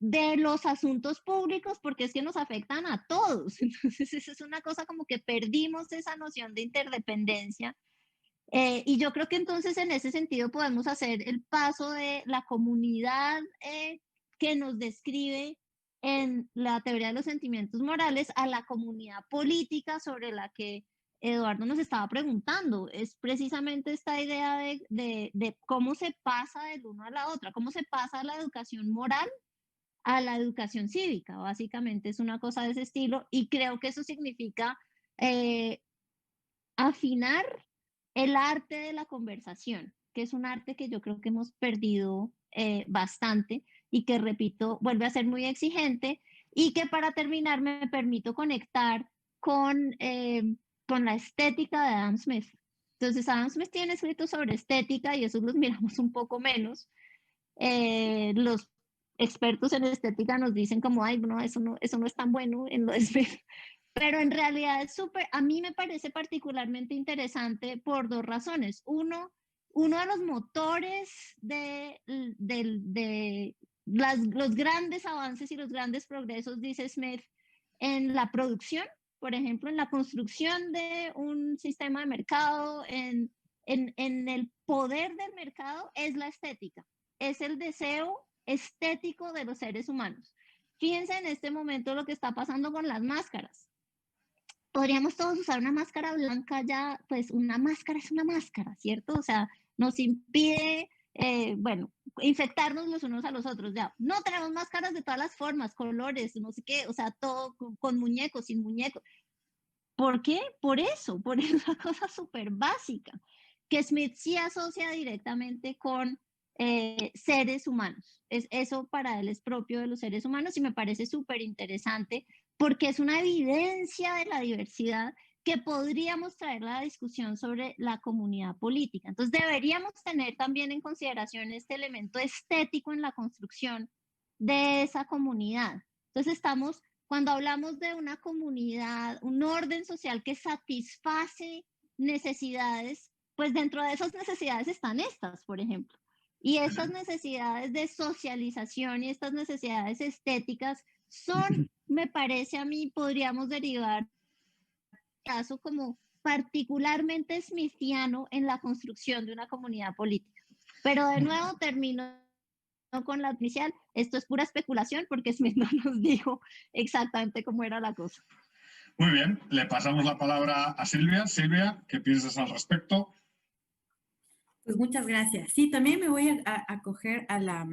de los asuntos públicos porque es que nos afectan a todos. Entonces, eso es una cosa como que perdimos esa noción de interdependencia. Y yo creo que entonces en ese sentido podemos hacer el paso de la comunidad que nos describe en la teoría de los sentimientos morales a la comunidad política sobre la que Eduardo nos estaba preguntando, es precisamente esta idea de cómo se pasa del uno a la otra, cómo se pasa de la educación moral a la educación cívica. Básicamente es una cosa de ese estilo y creo que eso significa afinar el arte de la conversación, que es un arte que yo creo que hemos perdido bastante y que, repito, vuelve a ser muy exigente y que para terminar me permito conectar con la estética de Adam Smith. Entonces, Adam Smith tiene escritos sobre estética y esos los miramos un poco menos. Los expertos en estética nos dicen como, ay, no, eso no es tan bueno en lo de Smith. Pero en realidad es súper, a mí me parece particularmente interesante por dos razones. Uno de los motores de los grandes avances y los grandes progresos, dice Smith, en la producción, por ejemplo, en la construcción de un sistema de mercado, en el poder del mercado, es la estética, es el deseo estético de los seres humanos. Fíjense en este momento lo que está pasando con las máscaras. Podríamos todos usar una máscara blanca ya, pues una máscara es una máscara, ¿cierto? O sea, nos impide, bueno, infectarnos los unos a los otros, ya. No tenemos máscaras de todas las formas, colores, no sé qué, o sea, todo con muñecos, sin muñecos. ¿Por qué? Por eso, por una cosa súper básica, que Smith sí asocia directamente con seres humanos. Eso para él es propio de los seres humanos y me parece súper interesante porque es una evidencia de la diversidad que podríamos traer a la discusión sobre la comunidad política. Entonces deberíamos tener también en consideración este elemento estético en la construcción de esa comunidad. Entonces cuando hablamos de una comunidad, un orden social que satisface necesidades, pues dentro de esas necesidades están estas, por ejemplo. Y estas necesidades de socialización y estas necesidades estéticas son, me parece a mí, podríamos derivar caso como particularmente smithiano en la construcción de una comunidad política. Pero de nuevo termino con la inicial, esto es pura especulación porque Smith no nos dijo exactamente cómo era la cosa. Muy bien, le pasamos la palabra a Silvia. Silvia, ¿qué piensas al respecto? Pues muchas gracias. Sí, también me voy a acoger a la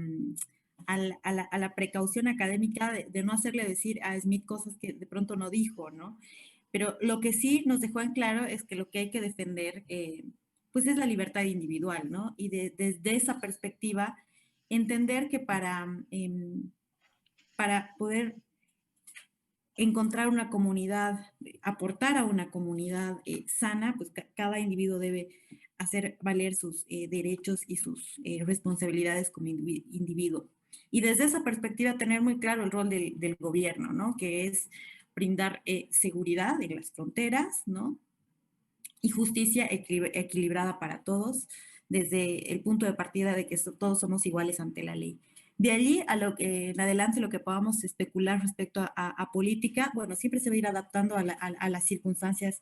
precaución académica de no hacerle decir a Smith cosas que de pronto no dijo, ¿no? Pero lo que sí nos dejó en claro es que lo que hay que defender, pues es la libertad individual, ¿no? Y desde esa perspectiva, entender que para poder encontrar una comunidad, aportar a una comunidad sana, pues cada individuo debe hacer valer sus derechos y sus responsabilidades como individuo. Y desde esa perspectiva tener muy claro el rol del gobierno, ¿no? Que es brindar seguridad en las fronteras, ¿no? Y justicia equilibrada para todos, desde el punto de partida de que todos somos iguales ante la ley. De allí a lo que en adelante lo que podamos especular respecto a política, bueno, siempre se va a ir adaptando a las circunstancias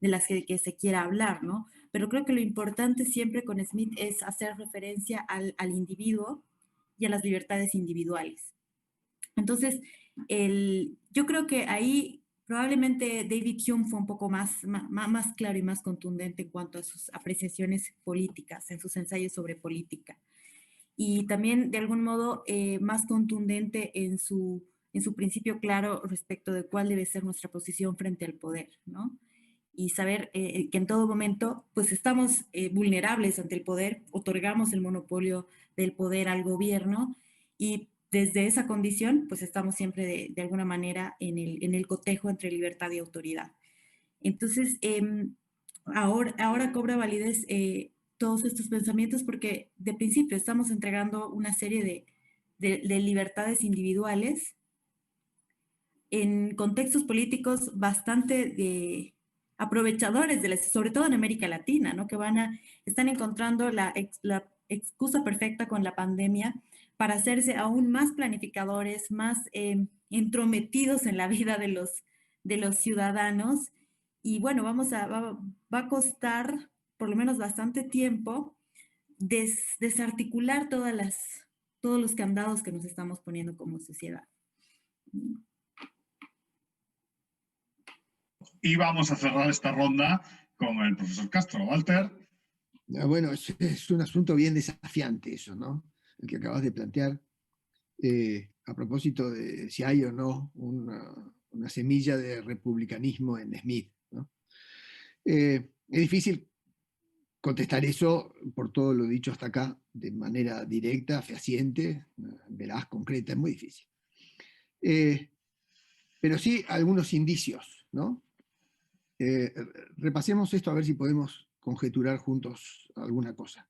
de las que se quiera hablar, ¿no? Pero creo que lo importante siempre con Smith es hacer referencia al individuo y a las libertades individuales. Entonces, yo creo que ahí probablemente David Hume fue un poco más claro y más contundente en cuanto a sus apreciaciones políticas, en sus ensayos sobre política. Y también, de algún modo, más contundente en su principio claro respecto de cuál debe ser nuestra posición frente al poder, ¿no? Y saber que en todo momento, pues estamos vulnerables ante el poder, otorgamos el monopolio del poder al gobierno y desde esa condición, pues estamos siempre de alguna manera en el cotejo entre libertad y autoridad. Entonces, ahora cobra validez todos estos pensamientos porque de principio estamos entregando una serie de libertades individuales en contextos políticos bastante aprovechadores, sobre todo en América Latina, ¿no? Que están encontrando la excusa perfecta con la pandemia para hacerse aún más planificadores, más entrometidos en la vida de los ciudadanos. Y bueno, va a costar por lo menos bastante tiempo desarticular todos los candados que nos estamos poniendo como sociedad. Y vamos a cerrar esta ronda con el profesor Castro. Walter. Bueno, es un asunto bien desafiante eso, ¿no? El que acabas de plantear, a propósito de si hay o no una semilla de republicanismo en Smith, ¿no? Es difícil contestar eso por todo lo dicho hasta acá, de manera directa, fehaciente, veraz, concreta, es muy difícil. Pero sí algunos indicios, ¿no? Repasemos esto a ver si podemos conjeturar juntos alguna cosa.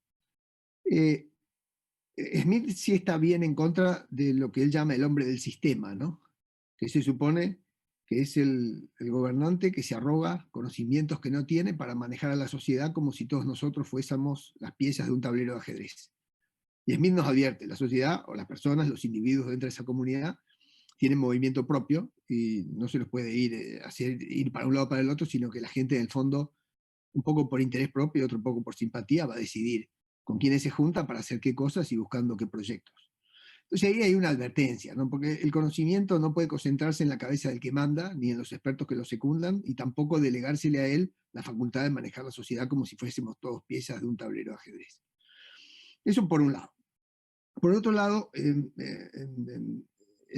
Smith sí está bien en contra de lo que él llama el hombre del sistema, ¿no? Que se supone que es el gobernante que se arroga conocimientos que no tiene para manejar a la sociedad como si todos nosotros fuésemos las piezas de un tablero de ajedrez. Y Smith nos advierte, la sociedad o las personas, los individuos dentro de esa comunidad, tienen movimiento propio y no se los puede ir para un lado o para el otro, sino que la gente en el fondo, un poco por interés propio y otro poco por simpatía, va a decidir con quiénes se junta para hacer qué cosas y buscando qué proyectos. Entonces ahí hay una advertencia, ¿no? Porque el conocimiento no puede concentrarse en la cabeza del que manda, ni en los expertos que lo secundan, y tampoco delegársele a él la facultad de manejar la sociedad como si fuésemos todos piezas de un tablero de ajedrez. Eso por un lado. Por otro lado, el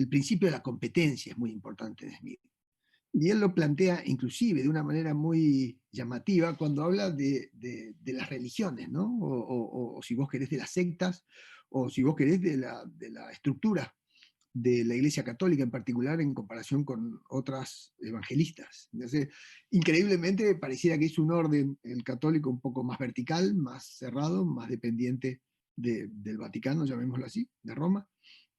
principio de la competencia es muy importante de Smith. Y él lo plantea inclusive de una manera muy llamativa cuando habla de las religiones, ¿no? O si vos querés de las sectas, o si vos querés de la estructura de la Iglesia Católica en particular en comparación con otras evangelistas. Entonces, increíblemente pareciera que es un orden, el católico, un poco más vertical, más cerrado, más dependiente del Vaticano, llamémoslo así, de Roma.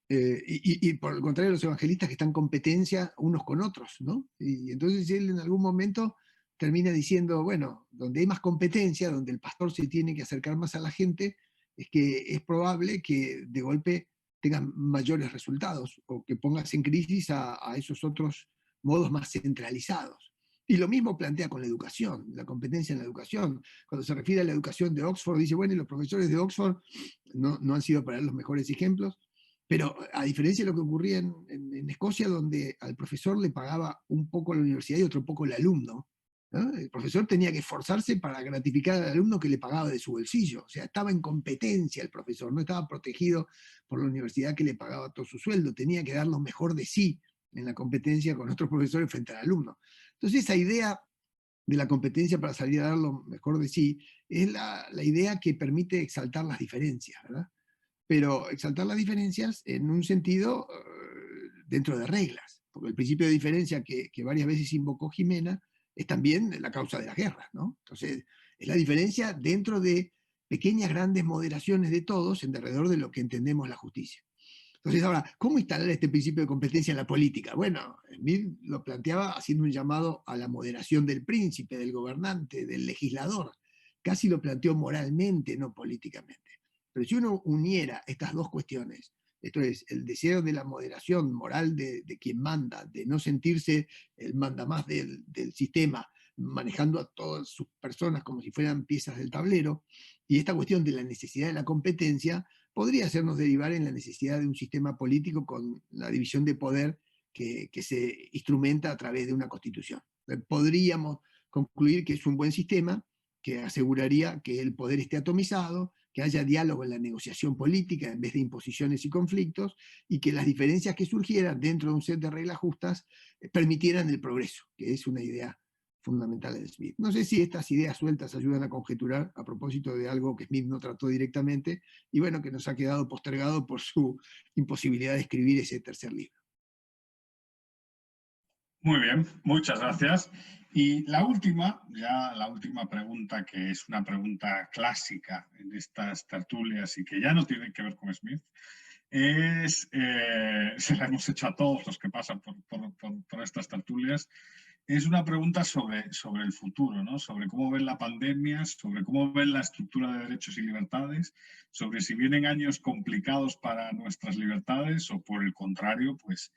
Y por el contrario, los evangelistas que están en competencia unos con otros, ¿no? Y entonces él en algún momento termina diciendo, bueno, donde hay más competencia, donde el pastor se tiene que acercar más a la gente, es que es probable que de golpe tengan mayores resultados o que pongas en crisis a esos otros modos más centralizados. Y lo mismo plantea con la educación, la competencia en la educación. Cuando se refiere a la educación de Oxford, dice, bueno, y los profesores de Oxford no han sido para él los mejores ejemplos, pero a diferencia de lo que ocurría en Escocia, donde al profesor le pagaba un poco la universidad y otro poco el alumno, ¿no? El profesor tenía que esforzarse para gratificar al alumno que le pagaba de su bolsillo. O sea, estaba en competencia el profesor, no estaba protegido por la universidad que le pagaba todo su sueldo, tenía que dar lo mejor de sí en la competencia con otros profesores frente al alumno. Entonces esa idea de la competencia para salir a dar lo mejor de sí es la idea que permite exaltar las diferencias, ¿verdad? Pero exaltar las diferencias en un sentido dentro de reglas, porque el principio de diferencia que varias veces invocó Jimena es también la causa de las guerras, ¿no? Entonces, es la diferencia dentro de pequeñas, grandes moderaciones de todos en derredor de lo que entendemos la justicia. Entonces, ahora, ¿cómo instalar este principio de competencia en la política? Bueno, Smith lo planteaba haciendo un llamado a la moderación del príncipe, del gobernante, del legislador. Casi lo planteó moralmente, no políticamente. Pero si uno uniera estas dos cuestiones, esto es, el deseo de la moderación moral de quien manda, de no sentirse el mandamás del sistema, manejando a todas sus personas como si fueran piezas del tablero, y esta cuestión de la necesidad de la competencia, podría hacernos derivar en la necesidad de un sistema político con la división de poder que se instrumenta a través de una constitución. Podríamos concluir que es un buen sistema que aseguraría que el poder esté atomizado, que haya diálogo en la negociación política en vez de imposiciones y conflictos, y que las diferencias que surgieran dentro de un set de reglas justas permitieran el progreso, que es una idea fundamental de Smith. No sé si estas ideas sueltas ayudan a conjeturar a propósito de algo que Smith no trató directamente y bueno, que nos ha quedado postergado por su imposibilidad de escribir ese tercer libro. Muy bien, muchas gracias. Y la última pregunta, que es una pregunta clásica en estas tertulias y que ya no tiene que ver con Smith, se la hemos hecho a todos los que pasan por estas tertulias, es una pregunta sobre el futuro, ¿no? Sobre cómo ven la pandemia, sobre cómo ven la estructura de derechos y libertades, sobre si vienen años complicados para nuestras libertades o por el contrario, pues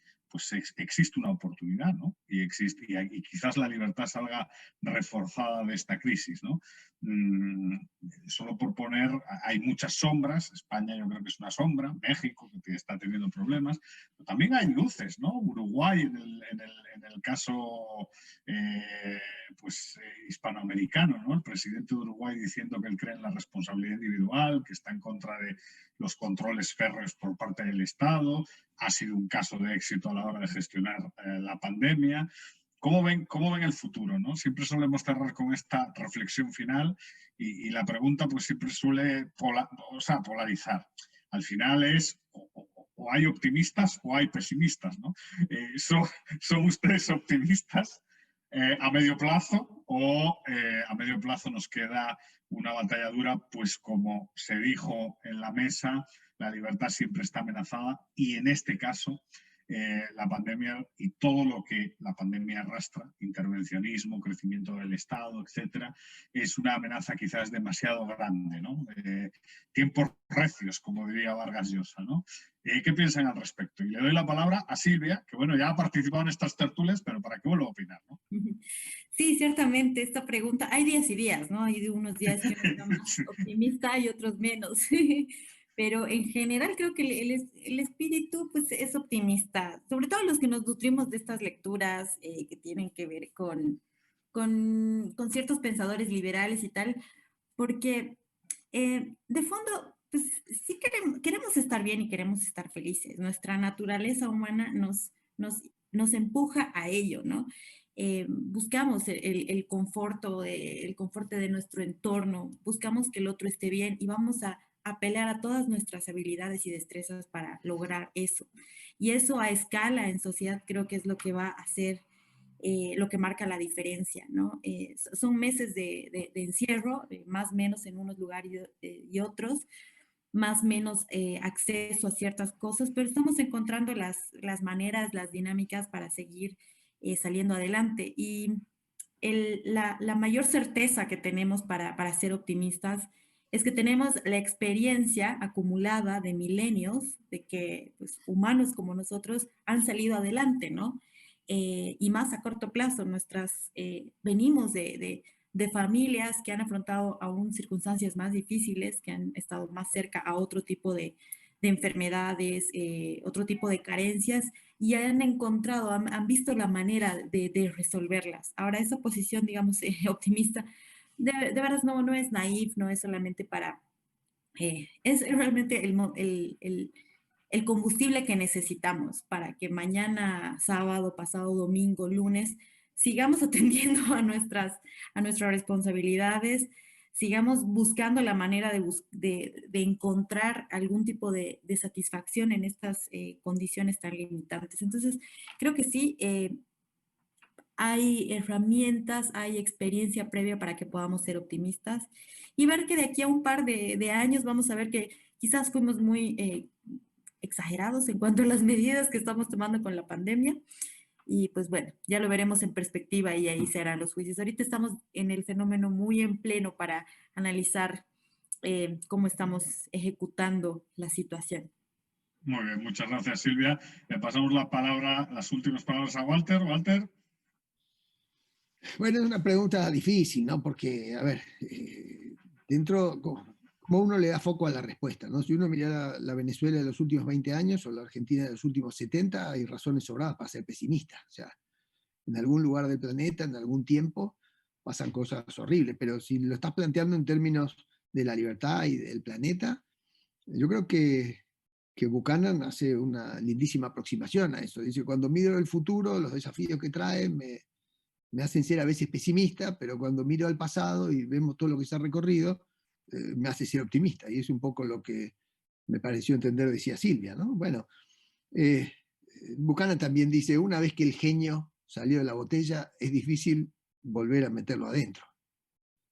existe una oportunidad, ¿no? Y quizás la libertad salga reforzada de esta crisis, ¿no? Solo por poner, hay muchas sombras. España yo creo que es una sombra, México que está teniendo problemas, pero también hay luces, ¿no? Uruguay en en el caso hispanoamericano, ¿no? El presidente de Uruguay diciendo que él cree en la responsabilidad individual, que está en contra de los controles férreos por parte del Estado. Ha sido un caso de éxito a la hora de gestionar la pandemia. ¿Cómo ven el futuro, ¿no? Siempre solemos cerrar con esta reflexión final y la pregunta pues siempre suele polarizar. Al final es o hay optimistas o hay pesimistas, ¿no? ¿Son ustedes optimistas a medio plazo o a medio plazo nos queda una batalla dura? Pues como se dijo en la mesa, la libertad siempre está amenazada y en este caso la pandemia y todo lo que la pandemia arrastra, intervencionismo, crecimiento del Estado, etcétera, es una amenaza quizás demasiado grande, ¿no? Tiempos recios, como diría Vargas Llosa, ¿no? ¿Qué piensan al respecto? Y le doy la palabra a Silvia, que bueno, ya ha participado en estas tertulias, pero para que vuelva a opinar, ¿no? Sí, ciertamente, esta pregunta, hay días y días, ¿no? Hay unos días que uno está más optimista y otros menos. Pero en general creo que el espíritu pues, es optimista, sobre todo los que nos nutrimos de estas lecturas que tienen que ver con ciertos pensadores liberales y tal, porque de fondo, pues sí queremos estar bien y queremos estar felices. Nuestra naturaleza humana nos empuja a ello, ¿no? Buscamos el conforto de nuestro entorno, buscamos que el otro esté bien y vamos a apelar a todas nuestras habilidades y destrezas para lograr eso. Y eso a escala en sociedad creo que es lo que va a hacer, lo que marca la diferencia, ¿no? Son meses de encierro, más o menos en unos lugares y otros, más o menos acceso a ciertas cosas, pero estamos encontrando las maneras, las dinámicas para seguir saliendo adelante. Y la mayor certeza que tenemos para ser optimistas es que tenemos la experiencia acumulada de milenios de que pues, humanos como nosotros han salido adelante, ¿no? Y más a corto plazo, venimos de familias que han afrontado aún circunstancias más difíciles, que han estado más cerca a otro tipo de enfermedades, otro tipo de carencias, y han encontrado, han visto la manera de resolverlas. Ahora, esa posición, digamos, optimista, de veras no es naif, no es solamente es realmente el combustible que necesitamos para que mañana, sábado, pasado domingo, lunes, sigamos atendiendo a nuestras responsabilidades, sigamos buscando la manera de encontrar algún tipo de satisfacción en estas condiciones tan limitantes. Entonces, creo que sí, hay herramientas, hay experiencia previa para que podamos ser optimistas y ver que de aquí a un par de años vamos a ver que quizás fuimos muy exagerados en cuanto a las medidas que estamos tomando con la pandemia. Y pues bueno, ya lo veremos en perspectiva y ahí se harán los juicios. Ahorita estamos en el fenómeno muy en pleno para analizar cómo estamos ejecutando la situación. Muy bien, muchas gracias Silvia. Le pasamos la palabra, las últimas palabras a Walter. Walter. Bueno, es una pregunta difícil, ¿no? Porque, a ver, dentro, como uno le da foco a la respuesta, ¿no? Si uno mira la Venezuela de los últimos 20 años o la Argentina de los últimos 70, hay razones sobradas para ser pesimista. O sea, en algún lugar del planeta, en algún tiempo, pasan cosas horribles, pero si lo estás planteando en términos de la libertad y del planeta, yo creo que Buchanan hace una lindísima aproximación a eso. Dice, cuando miro el futuro, los desafíos que trae, me hacen ser a veces pesimista, pero cuando miro al pasado y vemos todo lo que se ha recorrido, me hace ser optimista. Y es un poco lo que me pareció entender, decía Silvia, ¿no? Bueno, Buchanan también dice, una vez que el genio salió de la botella, es difícil volver a meterlo adentro.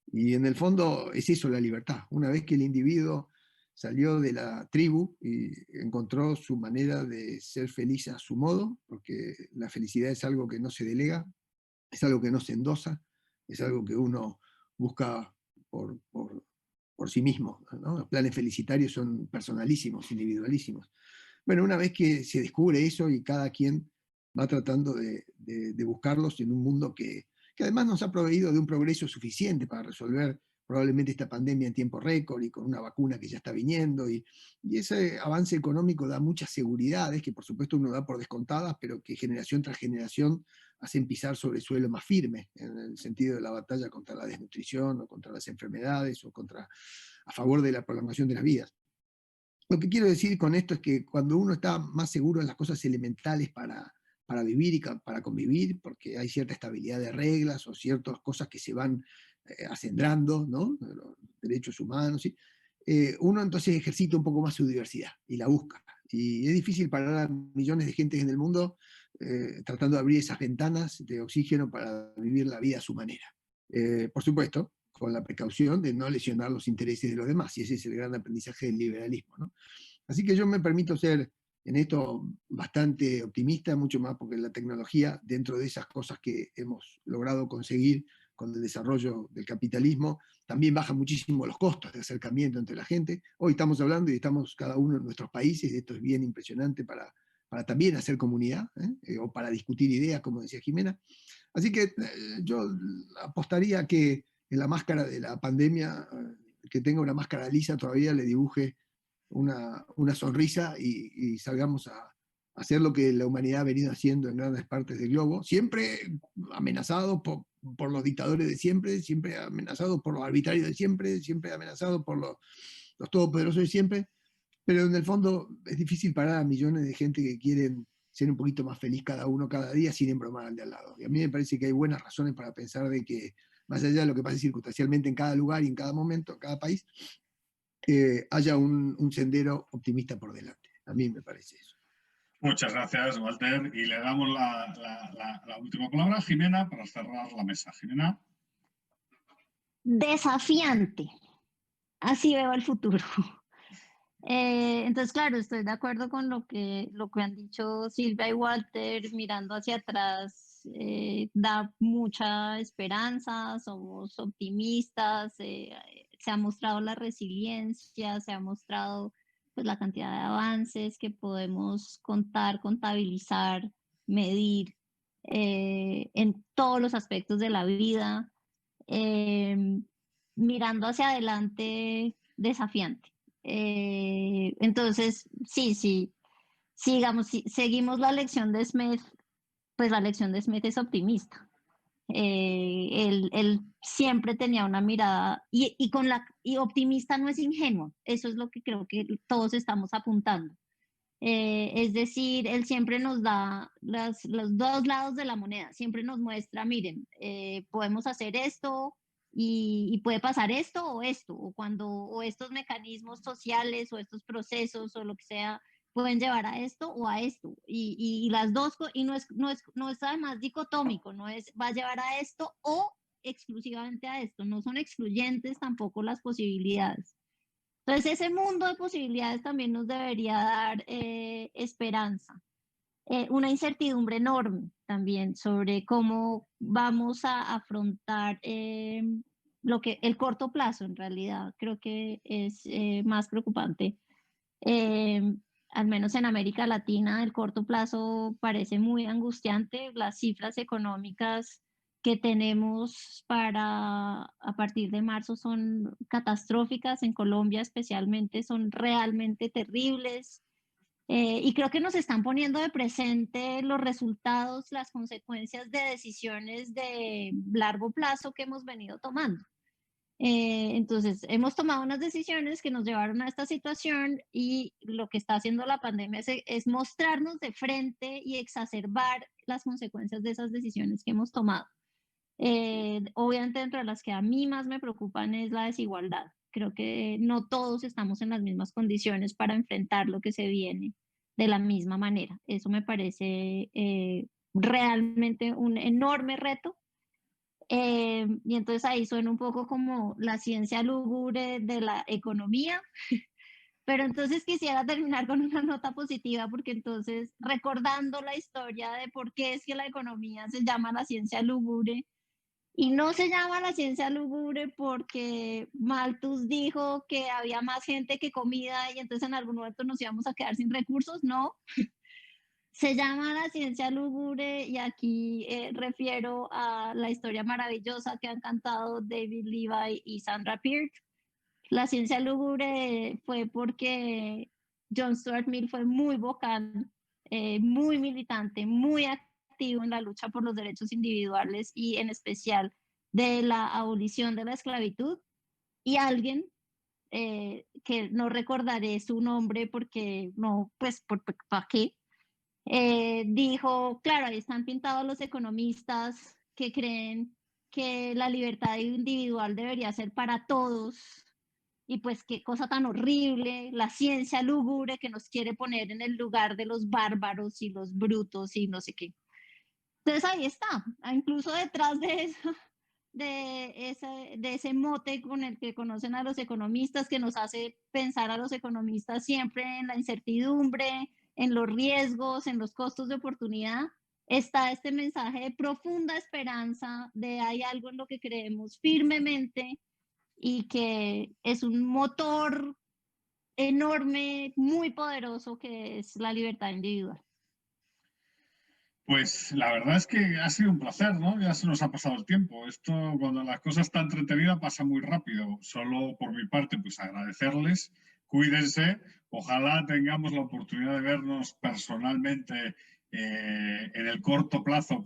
Y en el fondo es eso la libertad. Una vez que el individuo salió de la tribu y encontró su manera de ser feliz a su modo, porque la felicidad es algo que no se delega, es algo que no se endosa, es algo que uno busca por sí mismo, ¿no? Los planes felicitarios son personalísimos, individualísimos. Bueno, una vez que se descubre eso y cada quien va tratando de buscarlos en un mundo que además nos ha proveído de un progreso suficiente para resolver probablemente esta pandemia en tiempo récord y con una vacuna que ya está viniendo, y ese avance económico da muchas seguridades que por supuesto uno da por descontadas, pero que generación tras generación hacen pisar sobre suelo más firme, en el sentido de la batalla contra la desnutrición o contra las enfermedades o a favor de la prolongación de las vidas. Lo que quiero decir con esto es que cuando uno está más seguro en las cosas elementales para vivir y para convivir, porque hay cierta estabilidad de reglas o ciertas cosas que se van acendrando, ¿no? Los derechos humanos, ¿sí? Uno entonces ejercita un poco más su diversidad y la busca. Y es difícil parar a millones de gente en el mundo tratando de abrir esas ventanas de oxígeno para vivir la vida a su manera. Por supuesto, con la precaución de no lesionar los intereses de los demás, y ese es el gran aprendizaje del liberalismo, ¿no? Así que yo me permito ser en esto bastante optimista, mucho más porque la tecnología, dentro de esas cosas que hemos logrado conseguir con el desarrollo del capitalismo, también baja muchísimo los costos de acercamiento entre la gente. Hoy estamos hablando y estamos cada uno en nuestros países, y esto es bien impresionante para también hacer comunidad, o para discutir ideas, como decía Jimena. Así que yo apostaría a que en la máscara de la pandemia, que tenga una máscara lisa todavía, le dibuje una sonrisa y salgamos a hacer lo que la humanidad ha venido haciendo en grandes partes del globo, siempre amenazado por los dictadores de siempre, siempre amenazado por los arbitrarios de siempre, siempre amenazado por los todopoderosos de siempre, pero en el fondo es difícil parar a millones de gente que quieren ser un poquito más feliz cada uno cada día sin embromar al de al lado. Y a mí me parece que hay buenas razones para pensar de que, más allá de lo que pase circunstancialmente en cada lugar y en cada momento, en cada país, haya un sendero optimista por delante. A mí me parece eso. Muchas gracias, Walter. Y le damos la última palabra a Jimena para cerrar la mesa. Jimena. Desafiante. Así veo el futuro. Entonces, claro, estoy de acuerdo con lo que han dicho Silvia y Walter. Mirando hacia atrás, da mucha esperanza, somos optimistas, se ha mostrado la resiliencia, se ha mostrado pues, la cantidad de avances que podemos contar, contabilizar, medir en todos los aspectos de la vida. Mirando hacia adelante, desafiante. Entonces, sí, sigamos, si seguimos la lección de Smith, pues la lección de Smith es optimista. Él siempre tenía una mirada y optimista no es ingenuo, eso es lo que creo que todos estamos apuntando. Es decir, él siempre nos da los dos lados de la moneda, siempre nos muestra, miren, podemos hacer esto y puede pasar esto, o estos mecanismos sociales o estos procesos o lo que sea pueden llevar a esto o a esto. Y las dos, y no es además dicotómico, no es va a llevar a esto o exclusivamente a esto, no son excluyentes tampoco las posibilidades. Entonces, ese mundo de posibilidades también nos debería dar esperanza, una incertidumbre enorme también sobre cómo vamos a afrontar el corto plazo, en realidad, creo que es más preocupante. Al menos en América Latina, el corto plazo parece muy angustiante. Las cifras económicas que tenemos a partir de marzo son catastróficas, en Colombia especialmente son realmente terribles, y creo que nos están poniendo de presente los resultados, las consecuencias de decisiones de largo plazo que hemos venido tomando. Entonces, hemos tomado unas decisiones que nos llevaron a esta situación y lo que está haciendo la pandemia es mostrarnos de frente y exacerbar las consecuencias de esas decisiones que hemos tomado. Obviamente, entre las que a mí más me preocupan es la desigualdad. Creo que no todos estamos en las mismas condiciones para enfrentar lo que se viene de la misma manera. Eso me parece realmente un enorme reto. Y entonces ahí suena un poco como la ciencia lúgubre de la economía, pero entonces quisiera terminar con una nota positiva, porque entonces recordando la historia de por qué es que la economía se llama la ciencia lúgubre, y no se llama la ciencia lúgubre porque Malthus dijo que había más gente que comida y entonces en algún momento nos íbamos a quedar sin recursos, no. Se llama la ciencia lúgubre y aquí refiero a la historia maravillosa que han cantado David Levi y Sandra Pearce. La ciencia lúgubre fue porque John Stuart Mill fue muy vocal, muy militante, muy activo activo en la lucha por los derechos individuales y en especial de la abolición de la esclavitud, y alguien que no recordaré su nombre porque no, pues, ¿para qué? Dijo, claro, ahí están pintados los economistas que creen que la libertad individual debería ser para todos, y pues qué cosa tan horrible, la ciencia lúgubre que nos quiere poner en el lugar de los bárbaros y los brutos y no sé qué. Entonces ahí está, incluso detrás de eso, de ese mote con el que conocen a los economistas, que nos hace pensar a los economistas siempre en la incertidumbre, en los riesgos, en los costos de oportunidad, está este mensaje de profunda esperanza, de hay algo en lo que creemos firmemente y que es un motor enorme, muy poderoso, que es la libertad individual. Pues la verdad es que ha sido un placer, ¿no? Ya se nos ha pasado el tiempo. Esto, cuando la cosa está entretenida, pasa muy rápido. Solo por mi parte, pues agradecerles. Cuídense. Ojalá tengamos la oportunidad de vernos personalmente en el corto plazo.